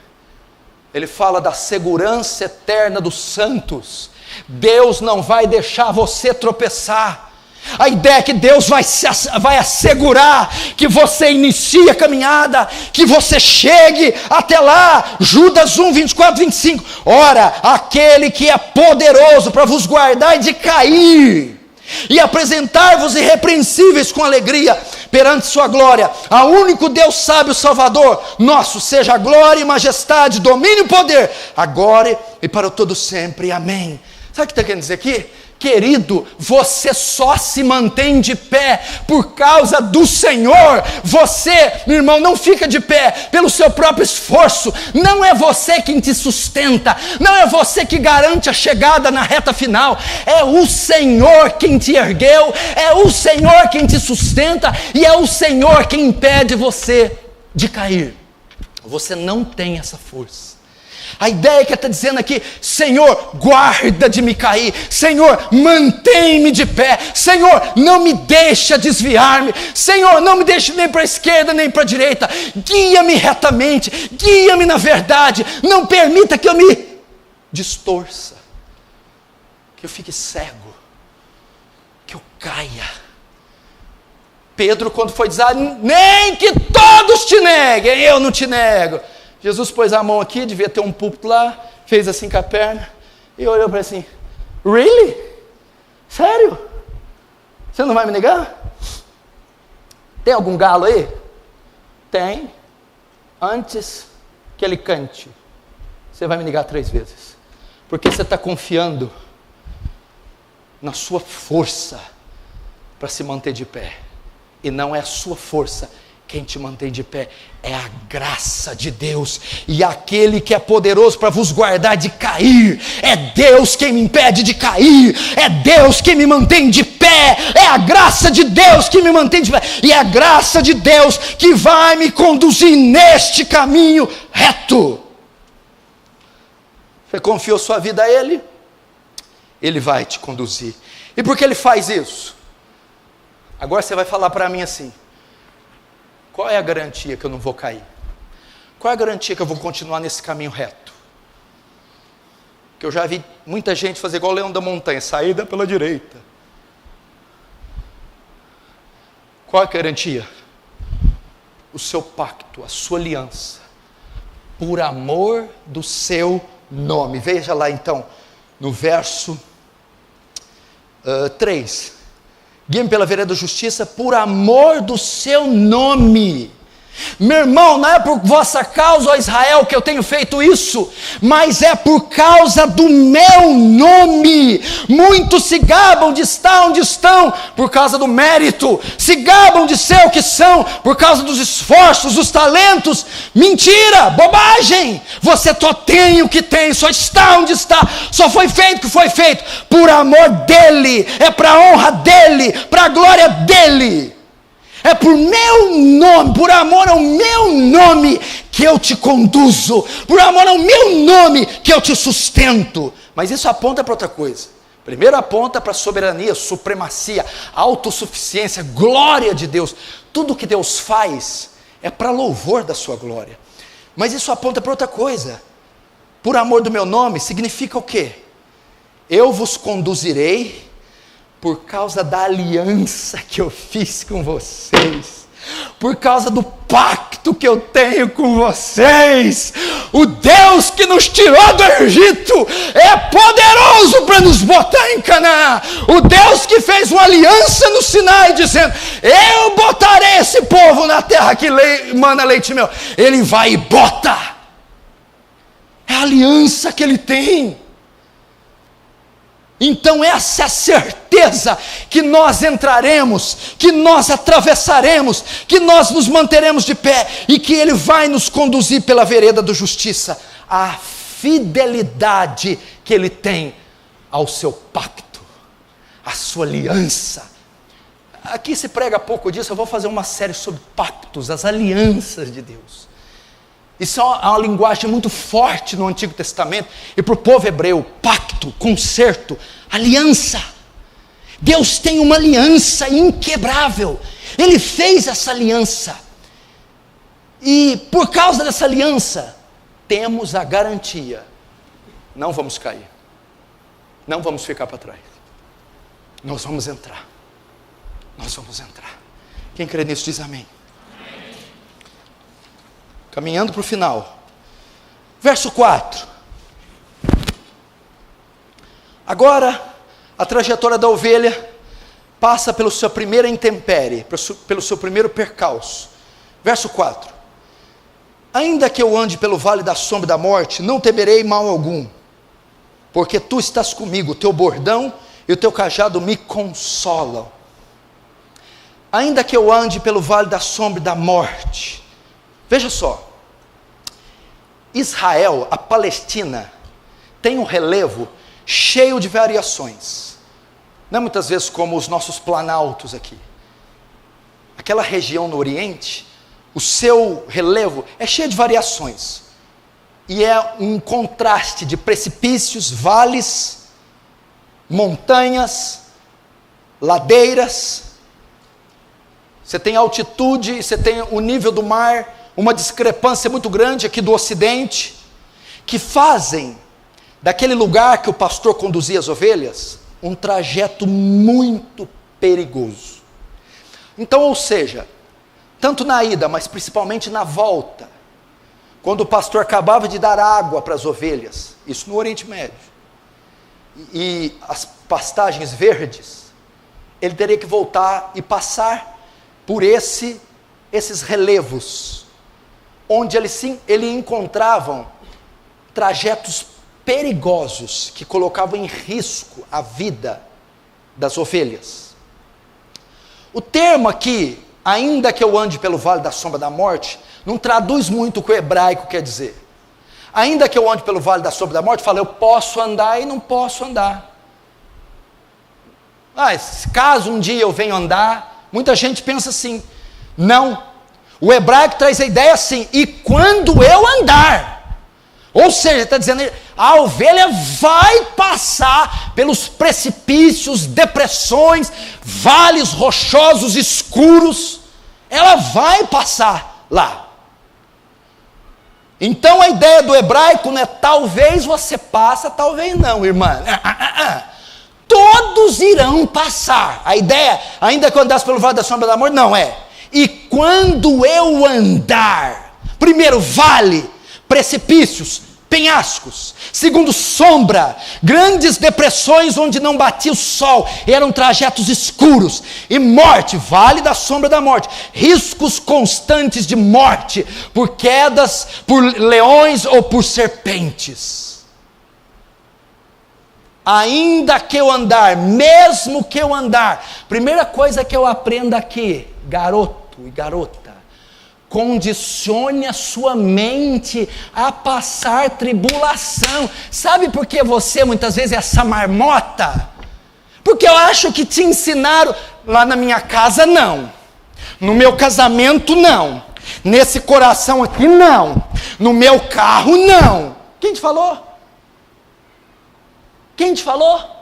Ele fala da segurança eterna dos santos. Deus não vai deixar você tropeçar. A ideia é que Deus vai assegurar que você inicie a caminhada, que você chegue até lá. Judas 1, 24, 25. Ora, aquele que é poderoso para vos guardar de cair e apresentar-vos irrepreensíveis com alegria perante sua glória, ao único Deus sábio Salvador nosso, seja a glória e majestade, domínio e poder, agora e para todo sempre. Amém. Sabe o que está querendo dizer aqui? Querido, você só se mantém de pé por causa do Senhor. Você, meu irmão, não fica de pé pelo seu próprio esforço. Não é você quem te sustenta, não é você que garante a chegada na reta final. É o Senhor quem te ergueu, é o Senhor quem te sustenta, e é o Senhor quem impede você de cair. Você não tem essa força. A ideia que está dizendo aqui: Senhor, guarda de me cair. Senhor, mantém-me de pé. Senhor, não me deixa desviar-me. Senhor, não me deixe nem para a esquerda nem para a direita. Guia-me retamente, guia-me na verdade. Não permita que eu me distorça, que eu fique cego, que eu caia. Pedro, quando foi dizer: nem que todos te neguem, eu não te nego. Jesus pôs a mão aqui, devia ter um púlpito lá, fez assim com a perna, e olhou para ele assim: really? Sério? Você não vai me negar? Tem algum galo aí? Tem. Antes que ele cante, você vai me negar 3 vezes. Porque você está confiando na sua força para se manter de pé. E não é a sua força quem te mantém de pé, é a graça de Deus. E aquele que é poderoso para vos guardar de cair, é Deus quem me impede de cair, é Deus quem me mantém de pé, é a graça de Deus que me mantém de pé, e é a graça de Deus que vai me conduzir neste caminho reto. Você confiou sua vida a Ele? Ele vai te conduzir. E por que Ele faz isso? Agora você vai falar para mim assim: qual é a garantia que eu não vou cair? Qual é a garantia que eu vou continuar nesse caminho reto? Que eu já vi muita gente fazer igual o leão da montanha, saída pela direita. Qual é a garantia? O seu pacto, a sua aliança, por amor do seu nome. Veja lá então, no verso 3. Guie-me pela vereda da justiça, por amor do seu nome. Meu irmão, não é por vossa causa, ó Israel, que eu tenho feito isso, mas é por causa do meu nome. Muitos se gabam de estar onde estão, por causa do mérito, se gabam de ser o que são, por causa dos esforços, dos talentos. Mentira, bobagem. Você só tem o que tem, só está onde está, só foi feito o que foi feito, por amor dele, é para a honra dele, para a glória dele. É por meu nome, por amor ao meu nome que eu te conduzo, por amor ao meu nome que eu te sustento. Mas isso aponta para outra coisa. Primeiro aponta para a soberania, supremacia, autossuficiência, glória de Deus. Tudo que Deus faz é para louvor da sua glória. Mas isso aponta para outra coisa. Por amor do meu nome significa o quê? Eu vos conduzirei por causa da aliança que eu fiz com vocês, por causa do pacto que eu tenho com vocês. O Deus que nos tirou do Egito é poderoso para nos botar em Canaã. O Deus que fez uma aliança no Sinai, dizendo: eu botarei esse povo na terra que mana leite e mel. Ele vai e bota. É a aliança que ele tem. Então essa é a certeza que nós entraremos, que nós atravessaremos, que nós nos manteremos de pé e que Ele vai nos conduzir pela vereda da justiça. A fidelidade que Ele tem ao seu pacto, à sua aliança. Aqui se prega pouco disso, eu vou fazer uma série sobre pactos, as alianças de Deus. Isso é uma linguagem muito forte no Antigo Testamento, e para o povo hebreu, pacto, concerto, aliança. Deus tem uma aliança inquebrável, Ele fez essa aliança, e por causa dessa aliança, temos a garantia, não vamos cair, não vamos ficar para trás, nós vamos entrar, quem crê nisso diz amém. Caminhando para o final, verso 4, agora a trajetória da ovelha passa pela sua primeira intempérie, pelo seu primeiro percalço. Verso 4, ainda que eu ande pelo vale da sombra da morte, não temerei mal algum, porque tu estás comigo, o teu bordão e o teu cajado me consolam. Ainda que eu ande pelo vale da sombra da morte, veja só, Israel, a Palestina, tem um relevo cheio de variações. Não é muitas vezes como os nossos planaltos aqui. Aquela região no Oriente, o seu relevo é cheio de variações. E é um contraste de precipícios, vales, montanhas, ladeiras. Você tem altitude, você tem o nível do mar, uma discrepância muito grande aqui do Ocidente, que fazem daquele lugar que o pastor conduzia as ovelhas, um trajeto muito perigoso. Então, ou seja, tanto na ida, mas principalmente na volta, quando o pastor acabava de dar água para as ovelhas, isso no Oriente Médio, e as pastagens verdes, ele teria que voltar e passar por esses relevos, onde ele encontravam trajetos perigosos que colocavam em risco a vida das ovelhas. O termo aqui, ainda que eu ande pelo vale da sombra da morte, não traduz muito o que o hebraico quer dizer. Ainda que eu ande pelo vale da sombra da morte, fala, eu posso andar e não posso andar. Caso um dia eu venha andar, muita gente pensa assim, não. O hebraico traz a ideia assim, e quando eu andar, ou seja, está dizendo, a ovelha vai passar pelos precipícios, depressões, vales rochosos, escuros, ela vai passar lá. Então a ideia do hebraico não é talvez você passa, talvez não, irmã. Todos irão passar. A ideia, ainda que eu andasse pelo vale da sombra da morte, não é. E quando eu andar, primeiro vale, precipícios, penhascos. Segundo, sombra, grandes depressões onde não batia o sol, eram trajetos escuros. E morte, vale da sombra da morte, riscos constantes de morte, por quedas, por leões ou por serpentes. Ainda que eu andar, mesmo que eu andar, primeira coisa que eu aprendo aqui, garoto e garota, condicione a sua mente a passar tribulação. Sabe por que você muitas vezes é essa marmota? Porque eu acho que te ensinaram, lá na minha casa não, no meu casamento não, nesse coração aqui não, no meu carro não. Quem te falou? Quem te falou?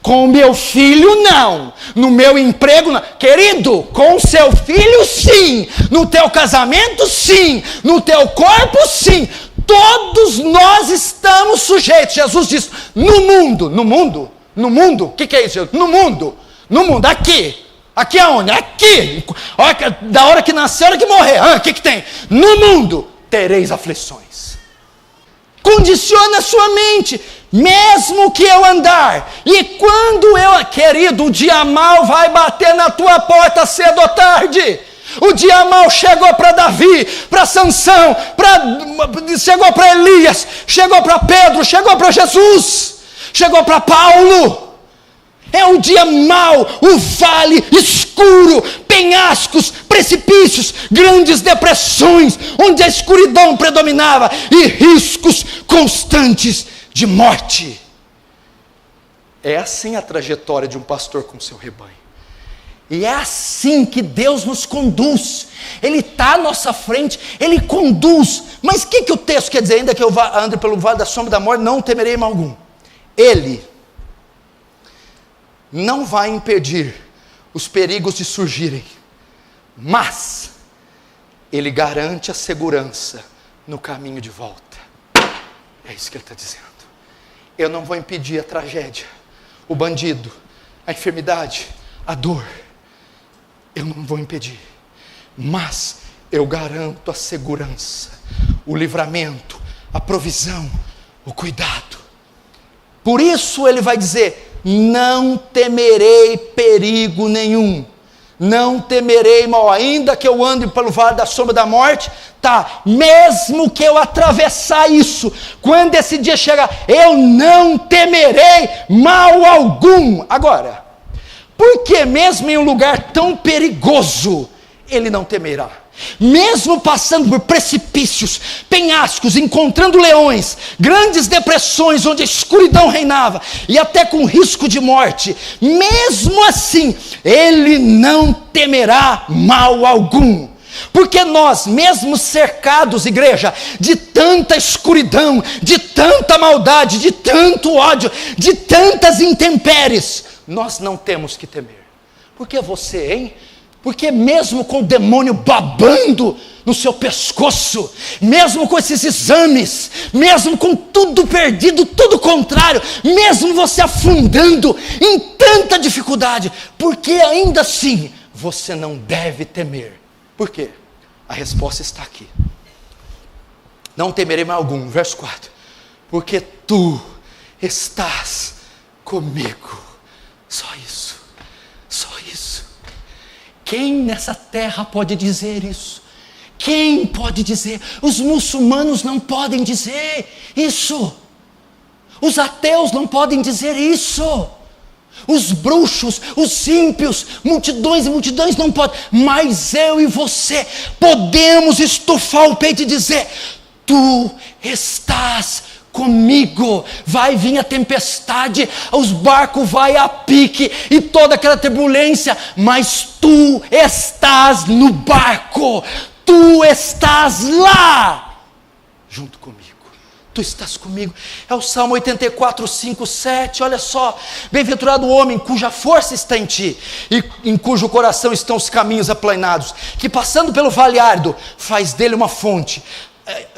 Com o meu filho não, no meu emprego não. Querido, com o seu filho sim, no teu casamento sim, no teu corpo sim, todos nós estamos sujeitos. Jesus disse, no mundo, o que é isso? No mundo, aqui aonde? Aqui, da hora que nascer, a hora que morrer, o que tem? No mundo tereis aflições. Condicione a sua mente, mesmo que eu andar, e quando eu, querido, o dia mau vai bater na tua porta cedo ou tarde. O dia mau chegou para Davi, para Sansão, chegou para Elias, chegou para Pedro, chegou para Jesus, chegou para Paulo. É o dia mau, o vale escuro, penhascos, precipícios, grandes depressões, onde a escuridão predominava e riscos constantes de morte. É assim a trajetória de um pastor com seu rebanho. E é assim que Deus nos conduz. Ele está à nossa frente, Ele conduz. Mas o que o texto quer dizer? Ainda que eu ande pelo vale da sombra da morte, não temerei mal algum. Ele não vai impedir os perigos de surgirem, mas Ele garante a segurança no caminho de volta. É isso que Ele está dizendo. Eu não vou impedir a tragédia, o bandido, a enfermidade, a dor. Eu não vou impedir, mas eu garanto a segurança, o livramento, a provisão, o cuidado. Por isso Ele vai dizer, não temerei perigo nenhum, não temerei mal, ainda que eu ande pelo vale da sombra da morte, mesmo que eu atravessar isso, quando esse dia chegar, eu não temerei mal algum. Agora, por que mesmo em um lugar tão perigoso, ele não temerá? Mesmo passando por precipícios, penhascos, encontrando leões, grandes depressões onde a escuridão reinava, e até com risco de morte, mesmo assim, ele não temerá mal algum. Porque nós, mesmo cercados, igreja, de tanta escuridão, de tanta maldade, de tanto ódio, de tantas intempéries, nós não temos que temer. Porque você, hein? Porque mesmo com o demônio babando no seu pescoço, mesmo com esses exames, mesmo com tudo perdido, tudo contrário, mesmo você afundando em tanta dificuldade, porque ainda assim você não deve temer. Por quê? A resposta está aqui. Não temerei mais algum, verso 4. Porque tu estás comigo. Só isso. Só isso. Quem nessa terra pode dizer isso? Quem pode dizer? Os muçulmanos não podem dizer isso. Os ateus não podem dizer isso. Os bruxos, os ímpios, multidões e multidões não podem. Mas eu e você podemos estufar o peito e dizer: tu estás comigo. Vai vir a tempestade, os barcos vai a pique e toda aquela turbulência, mas tu estás no barco, tu estás lá, junto comigo. Tu estás comigo. É o Salmo 84, 5, 7, olha só. Bem-aventurado o homem cuja força está em ti, e em cujo coração estão os caminhos aplanados, que passando pelo vale árido, faz dele uma fonte,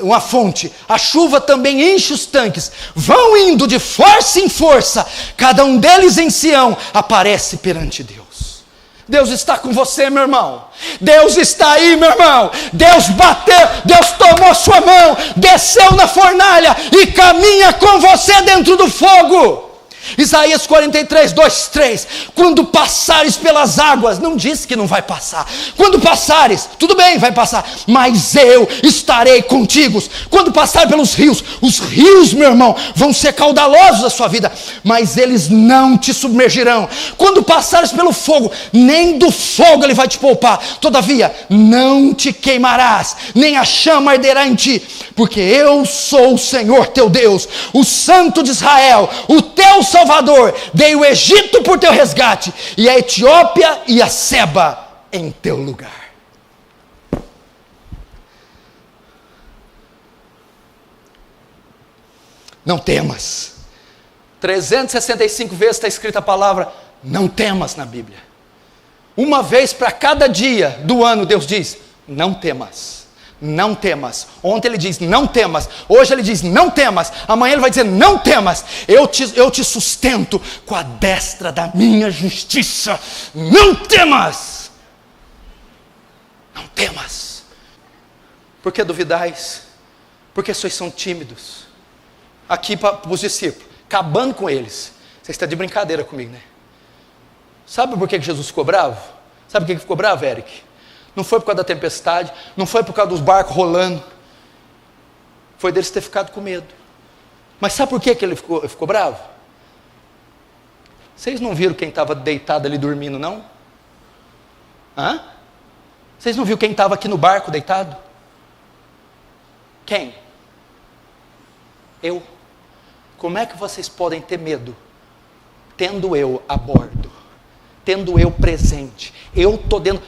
uma fonte, a chuva também enche os tanques, vão indo de força em força, cada um deles em Sião aparece perante Deus. Deus está com você, meu irmão. Deus está aí, meu irmão. Deus bateu, Deus tomou sua mão, desceu na fornalha e caminha com você dentro do fogo. Isaías 43, 2, 3. Quando passares pelas águas, não diz que não vai passar. Quando passares, tudo bem, vai passar, mas eu estarei contigo. Quando passar pelos rios, os rios, meu irmão, vão ser caudalosos da sua vida, mas eles não te submergirão. Quando passares pelo fogo, nem do fogo ele vai te poupar. Todavia, não te queimarás, nem a chama arderá em ti, porque eu sou o Senhor teu Deus, o Santo de Israel, o teu Salvador. Dei o Egito por teu resgate, e a Etiópia e a Seba em teu lugar. Não temas. 365 vezes está escrita a palavra não temas na Bíblia. Uma vez para cada dia do ano Deus diz, não temas. Não temas. Ontem ele diz não temas, hoje ele diz não temas, amanhã ele vai dizer não temas, eu te sustento com a destra da minha justiça. Não temas. Não temas. Por que duvidais? Porque sois são tímidos. Aqui para os discípulos, acabando com eles. Você está de brincadeira comigo, né? Sabe por que Jesus ficou bravo? Sabe por que ficou bravo, Eric? Não foi por causa da tempestade, não foi por causa dos barcos rolando, foi deles ter ficado com medo. Mas sabe por que ele ficou bravo? Vocês não viram quem estava deitado ali dormindo, não? Hã? Vocês não viram quem estava aqui no barco deitado? Quem? Eu. Como é que vocês podem ter medo, tendo eu a bordo? Tendo eu presente, eu estou dentro.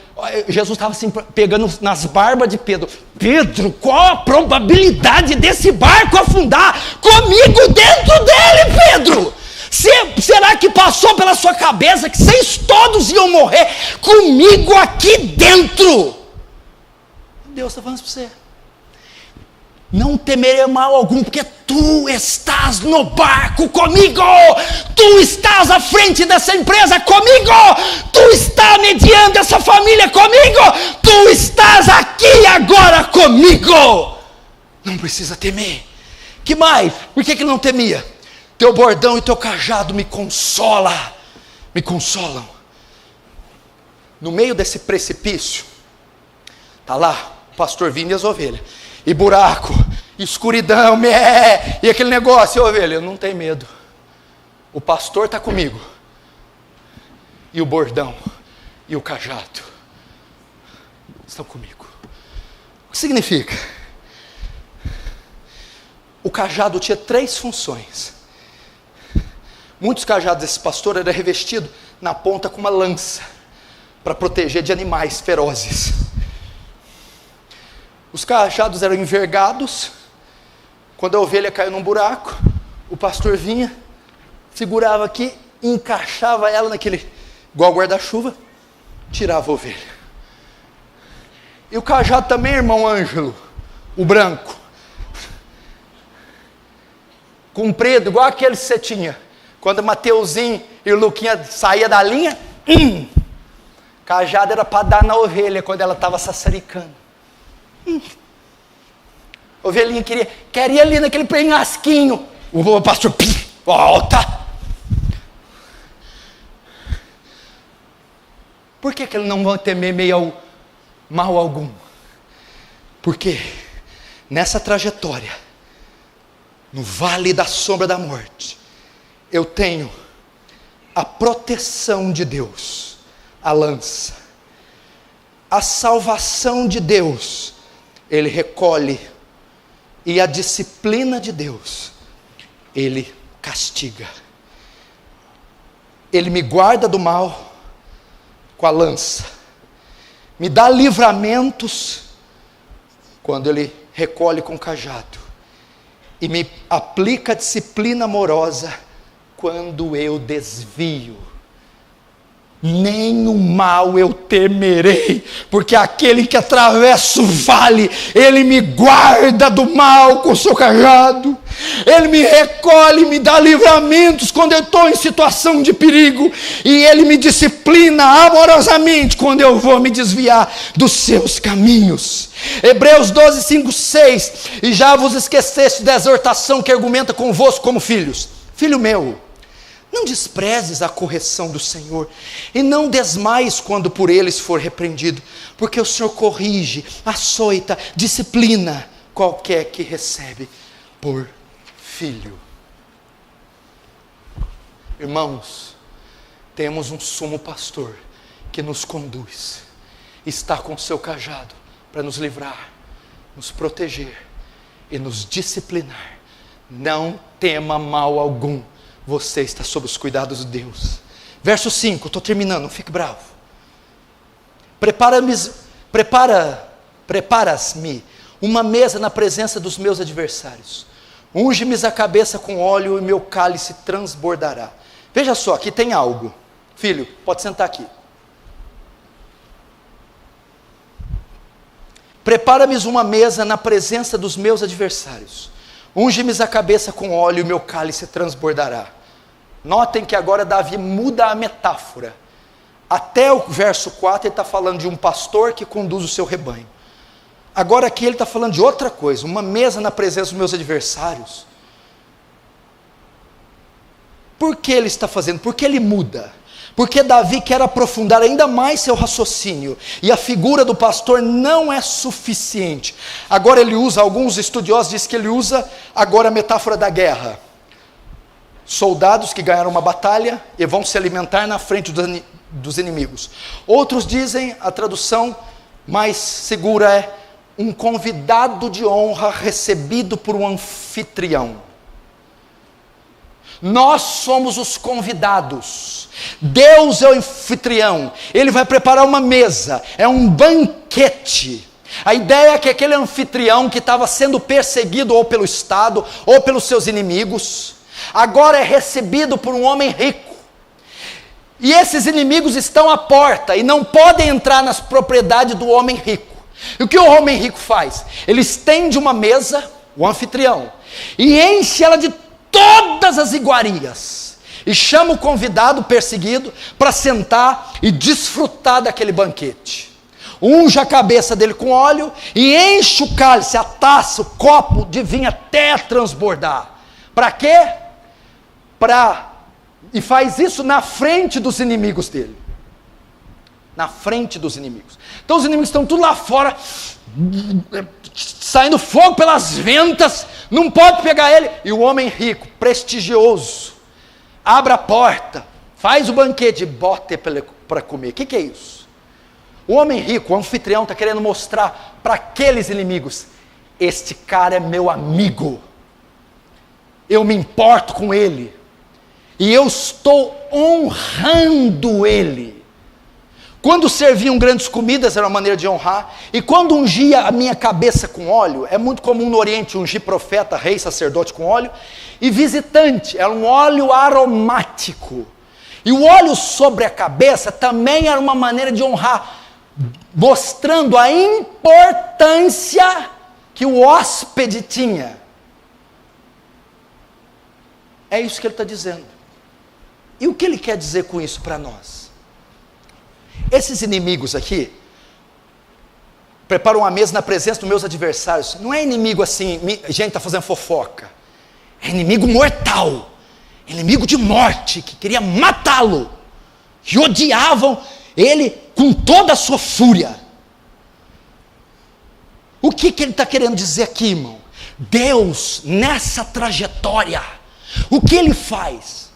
Jesus estava assim, pegando nas barbas de Pedro. Pedro, qual a probabilidade desse barco afundar comigo dentro dele, Pedro? Será que passou pela sua cabeça que vocês todos iam morrer comigo aqui dentro? Deus está falando isso para você. Não temerei mal algum, porque tu estás no barco comigo, tu estás à frente dessa empresa comigo, tu estás mediando essa família comigo, tu estás aqui agora comigo. Não precisa temer. Que mais? Por que ele não temia? Teu bordão e teu cajado me consolam. No meio desse precipício, está lá o pastor vindo e as ovelhas. E buraco, escuridão, e aquele negócio, ovelha, eu não tenho medo. O pastor está comigo. E o bordão e o cajado estão comigo. O que significa? O cajado tinha 3 funções. Muitos cajados desse pastor eram revestidos na ponta com uma lança, para proteger de animais ferozes. Os cajados eram envergados. Quando a ovelha caiu num buraco, o pastor vinha, segurava aqui, encaixava ela naquele, igual guarda-chuva, tirava a ovelha. E o cajado também, irmão Ângelo, o branco, comprido, igual aquele que você tinha. Quando o Mateuzinho e o Luquinha saía da linha, cajado era para dar na ovelha quando ela estava sassaricando. Ovelhinha queria ali naquele penhasquinho. O pastor, volta. Por que ele não vai temer mal algum? Porque nessa trajetória, no vale da sombra da morte, eu tenho a proteção de Deus, a lança, a salvação de Deus, Ele recolhe, e a disciplina de Deus, Ele castiga. Ele me guarda do mal com a lança, me dá livramentos quando Ele recolhe com o cajado, e me aplica a disciplina amorosa quando eu desvio. nem o mal eu temerei, porque aquele que atravessa o vale, ele me guarda do mal com o seu cajado, ele me recolhe, me dá livramentos quando eu estou em situação de perigo, e ele me disciplina amorosamente quando eu vou me desviar dos seus caminhos. Hebreus 12, 5, 6, e já vos esqueceste da exortação que argumenta convosco como filhos. Filho meu, não desprezes a correção do Senhor, e não desmaies quando por eles for repreendido, porque o Senhor corrige, açoita, disciplina qualquer que recebe por filho. Irmãos, temos um sumo pastor que nos conduz, está com seu cajado para nos livrar, nos proteger e nos disciplinar. Não tema mal algum, você está sob os cuidados de Deus. Verso 5, estou terminando, não fique bravo. Preparas-me uma mesa na presença dos meus adversários. Unge-me a cabeça com óleo e meu cálice transbordará. Veja só, aqui tem algo. Filho, pode sentar aqui. Prepara-me uma mesa na presença dos meus adversários. Unge-me a cabeça com óleo e meu cálice transbordará. Notem que agora Davi muda a metáfora. Até o verso 4 ele está falando de um pastor que conduz o seu rebanho. Agora aqui ele está falando de outra coisa, uma mesa na presença dos meus adversários. Por que ele está fazendo? Porque ele muda. Porque Davi quer aprofundar ainda mais seu raciocínio, e a figura do pastor não é suficiente. Agora ele usa, alguns estudiosos dizem que ele usa agora a metáfora da guerra. Soldados que ganharam uma batalha e vão se alimentar na frente dos inimigos. Outros dizem, a tradução mais segura é um convidado de honra recebido por um anfitrião. Nós somos os convidados, Deus é o anfitrião, Ele vai preparar uma mesa, é um banquete. A ideia é que aquele anfitrião que estava sendo perseguido ou pelo Estado, ou pelos seus inimigos, agora é recebido por um homem rico, e esses inimigos estão à porta, e não podem entrar nas propriedades do homem rico. E o que o homem rico faz? Ele estende uma mesa, o anfitrião, e enche ela de todas as iguarias, e chama o convidado perseguido para sentar e desfrutar daquele banquete. Unge a cabeça dele com óleo e enche o cálice, a taça, o copo de vinho até transbordar. Para quê? E faz isso na frente dos inimigos dele. Na frente dos inimigos. Então os inimigos estão tudo lá fora, saindo fogo pelas ventas, não pode pegar ele, e o homem rico, prestigioso, abre a porta, faz o banquete e bota para comer. O que é isso? O homem rico, o anfitrião, está querendo mostrar para aqueles inimigos: este cara é meu amigo, eu me importo com ele, e eu estou honrando ele. Quando serviam grandes comidas, era uma maneira de honrar. E quando ungia a minha cabeça com óleo, é muito comum no Oriente ungir profeta, rei, sacerdote com óleo, e visitante, era um óleo aromático. E o óleo sobre a cabeça também era uma maneira de honrar, mostrando a importância que o hóspede tinha. É isso que ele está dizendo. E o que ele quer dizer com isso para nós? Esses inimigos aqui preparam uma mesa na presença dos meus adversários. Não é inimigo assim, gente está fazendo fofoca. É inimigo mortal, inimigo de morte, que queria matá-lo, que odiavam ele com toda a sua fúria. O que ele está querendo dizer aqui, irmão? Deus, nessa trajetória, o que ele faz?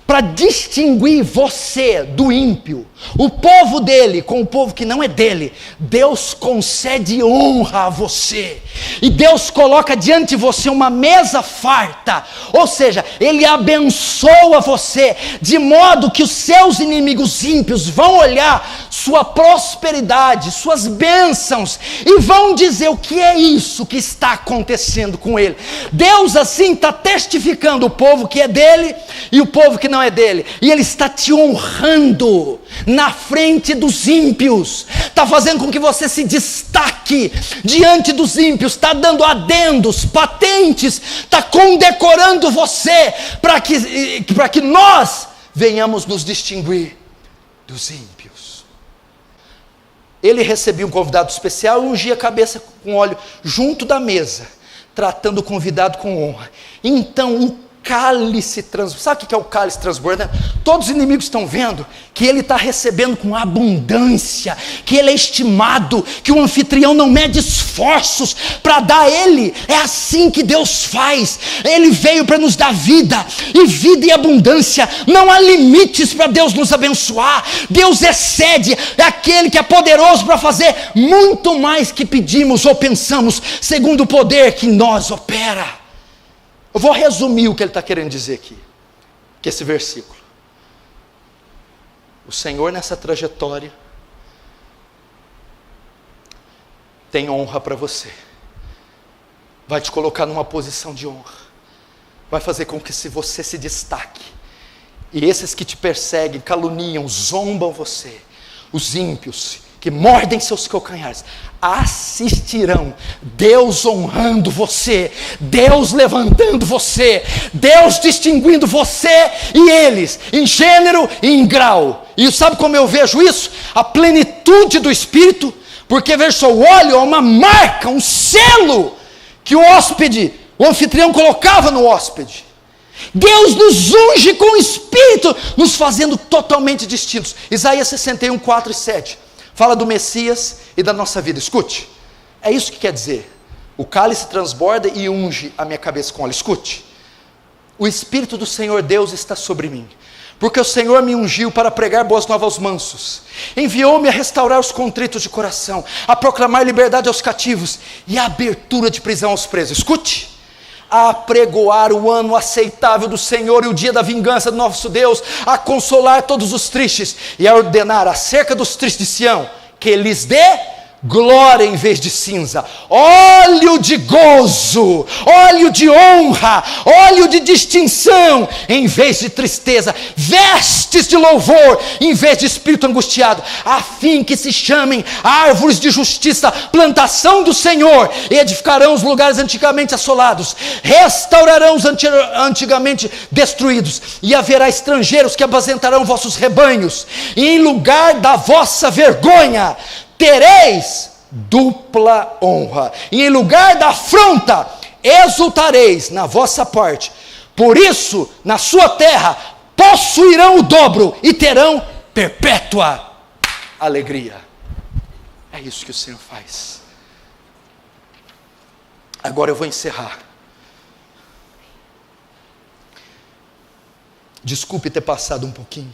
Para distinguir você do ímpio, o povo dele com o povo que não é dele, Deus concede honra a você, e Deus coloca diante de você uma mesa farta, ou seja, Ele abençoa você, de modo que os seus inimigos ímpios vão olhar sua prosperidade, suas bênçãos, e vão dizer o que é isso que está acontecendo com ele. Deus assim está testificando o povo que é dele e o povo que não é dele, e ele está te honrando na frente dos ímpios, está fazendo com que você se destaque diante dos ímpios, está dando adendos, patentes, está condecorando você, para que nós venhamos nos distinguir dos ímpios. Ele recebia um convidado especial e ungia a cabeça com óleo junto da mesa, tratando o convidado com honra. Então um cálice transbordante. Sabe o que é o cálice transbordante? Todos os inimigos estão vendo que ele está recebendo com abundância, que ele é estimado, que o anfitrião não mede esforços para dar a ele. É assim que Deus faz. Ele veio para nos dar vida, e vida e abundância. Não há limites para Deus nos abençoar. Deus excede, é aquele que é poderoso para fazer muito mais que pedimos ou pensamos, segundo o poder que em nós opera. Eu vou resumir o que ele está querendo dizer aqui, que esse versículo. O Senhor nessa trajetória tem honra para você, vai te colocar numa posição de honra, vai fazer com que você se destaque, e esses que te perseguem, caluniam, zombam você, os ímpios que mordem seus calcanhares, assistirão Deus honrando você, Deus levantando você, Deus distinguindo você e eles, em gênero e em grau. E sabe como eu vejo isso? A plenitude do Espírito, porque veja só, o óleo é uma marca, um selo, que o hóspede, o anfitrião colocava no hóspede. Deus nos unge com o Espírito, nos fazendo totalmente distintos. Isaías 61, 4 e 7. Fala do Messias e da nossa vida. Escute, é isso que quer dizer. O cálice transborda e unge a minha cabeça com óleo. Escute, o Espírito do Senhor Deus está sobre mim, porque o Senhor me ungiu para pregar boas novas aos mansos, enviou-me a restaurar os contritos de coração, a proclamar liberdade aos cativos e a abertura de prisão aos presos. Escute, a apregoar o ano aceitável do Senhor e o dia da vingança do nosso Deus, a consolar todos os tristes e a ordenar acerca dos tristes de Sião, que lhes dê glória em vez de cinza, óleo de gozo, óleo de honra, óleo de distinção em vez de tristeza, vestes de louvor em vez de espírito angustiado, a fim que se chamem árvores de justiça, plantação do Senhor, e edificarão os lugares antigamente assolados, restaurarão os antigamente destruídos, e haverá estrangeiros que apacentarão vossos rebanhos, e em lugar da vossa vergonha tereis dupla honra, e em lugar da afronta exultareis na vossa parte. Por isso, na sua terra possuirão o dobro e terão perpétua alegria. É isso que o Senhor faz. Agora eu vou encerrar. Desculpe ter passado um pouquinho.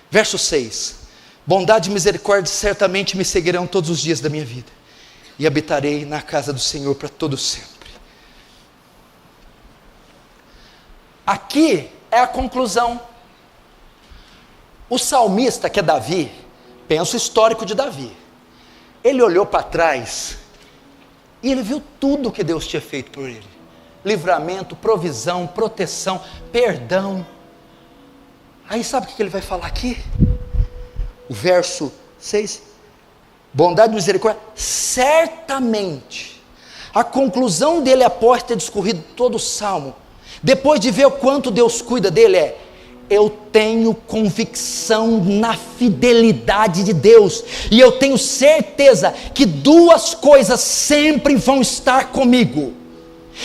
Verso 6. Bondade e misericórdia certamente me seguirão todos os dias da minha vida, e habitarei na casa do Senhor para todo sempre. Aqui é a conclusão. O salmista, que é Davi, pensa o histórico de Davi. Ele olhou para trás e ele viu tudo que Deus tinha feito por ele: livramento, provisão, proteção, perdão. Aí sabe o que ele vai falar aqui? O verso 6, bondade e misericórdia, certamente. A conclusão dele após ter discorrido todo o salmo, depois de ver o quanto Deus cuida dele, é: eu tenho convicção na fidelidade de Deus, e eu tenho certeza que duas coisas sempre vão estar comigo.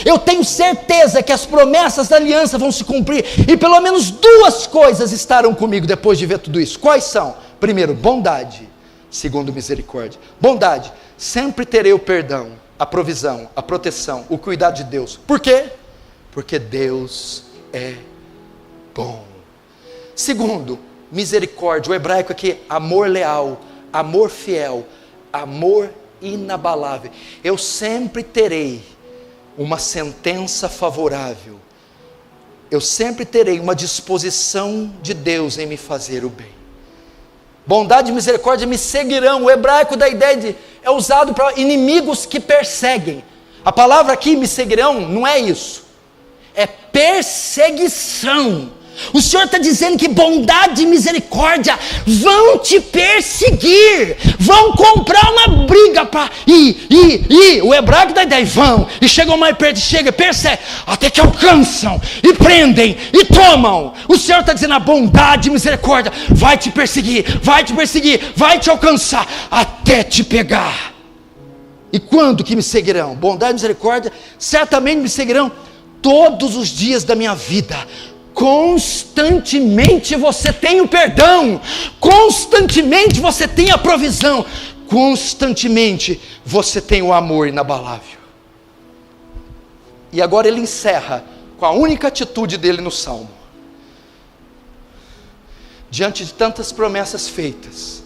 Eu tenho certeza que as promessas da aliança vão se cumprir, e pelo menos duas coisas estarão comigo depois de ver tudo isso. Quais são? Primeiro, bondade. Segundo, misericórdia. Bondade, sempre terei o perdão, a provisão, a proteção, o cuidado de Deus. Por quê? Porque Deus é bom. Segundo, misericórdia. O hebraico aqui, amor leal, amor fiel, amor inabalável. Eu sempre terei uma sentença favorável. Eu sempre terei uma disposição de Deus em me fazer o bem. Bondade e misericórdia me seguirão. O hebraico da ideia é usado para inimigos que perseguem. A palavra aqui, me seguirão, não é isso. É perseguição. O Senhor está dizendo que bondade e misericórdia vão te perseguir, vão comprar uma briga para o hebraico da ideia, vão, e chegam mais perto, perseguem, até que alcançam, e prendem, e tomam. O Senhor está dizendo, a bondade e misericórdia vai te perseguir, vai te alcançar, até te pegar. E quando que me seguirão? Bondade e misericórdia certamente me seguirão todos os dias da minha vida. Constantemente você tem o perdão, constantemente você tem a provisão, constantemente você tem o amor inabalável. E agora ele encerra com a única atitude dele no Salmo. Diante de tantas promessas feitas,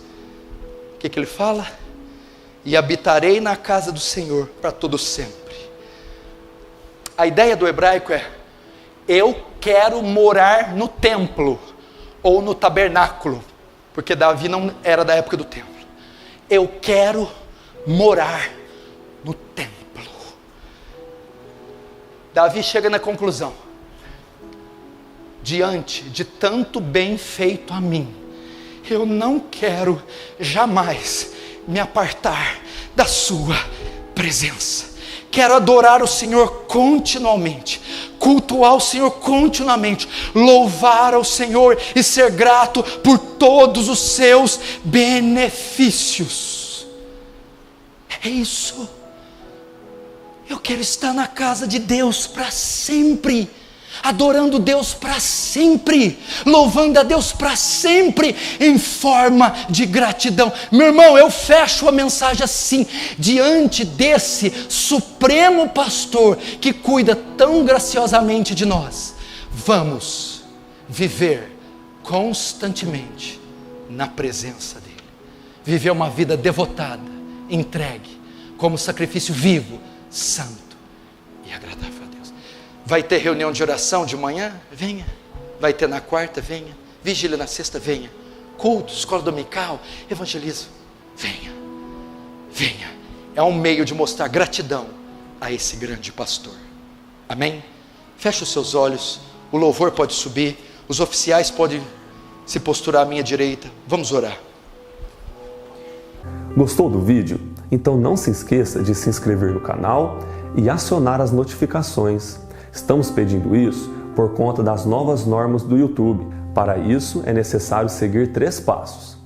o que ele fala? E habitarei na casa do Senhor para todo sempre. A ideia do hebraico é: eu quero morar no templo, ou no tabernáculo, porque Davi não era da época do templo. Eu quero morar no templo. Davi chega na conclusão: diante de tanto bem feito a mim, eu não quero jamais me apartar da sua presença. Quero adorar o Senhor continuamente, cultuar o Senhor continuamente, louvar ao Senhor e ser grato por todos os seus benefícios. É isso. Eu quero estar na casa de Deus para sempre, adorando Deus para sempre, louvando a Deus para sempre, em forma de gratidão. Meu irmão, eu fecho a mensagem assim: diante desse supremo pastor que cuida tão graciosamente de nós, vamos viver constantemente na presença dele, viver uma vida devotada, entregue, como sacrifício vivo, santo e agradável. Vai ter reunião de oração de manhã? Venha. Vai ter na quarta? Venha. Vigília na sexta? Venha. Culto, escola dominical, evangelismo? Venha. Venha. É um meio de mostrar gratidão a esse grande pastor. Amém? Feche os seus olhos. O louvor pode subir. Os oficiais podem se posturar à minha direita. Vamos orar. Gostou do vídeo? Então não se esqueça de se inscrever no canal e acionar as notificações. Estamos pedindo isso por conta das novas normas do YouTube. Para isso é necessário seguir 3 passos: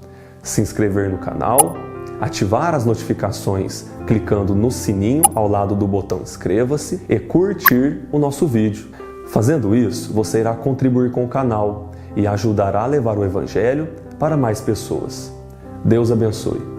se inscrever no canal, ativar as notificações clicando no sininho ao lado do botão inscreva-se e curtir o nosso vídeo. Fazendo isso, você irá contribuir com o canal e ajudará a levar o Evangelho para mais pessoas. Deus abençoe.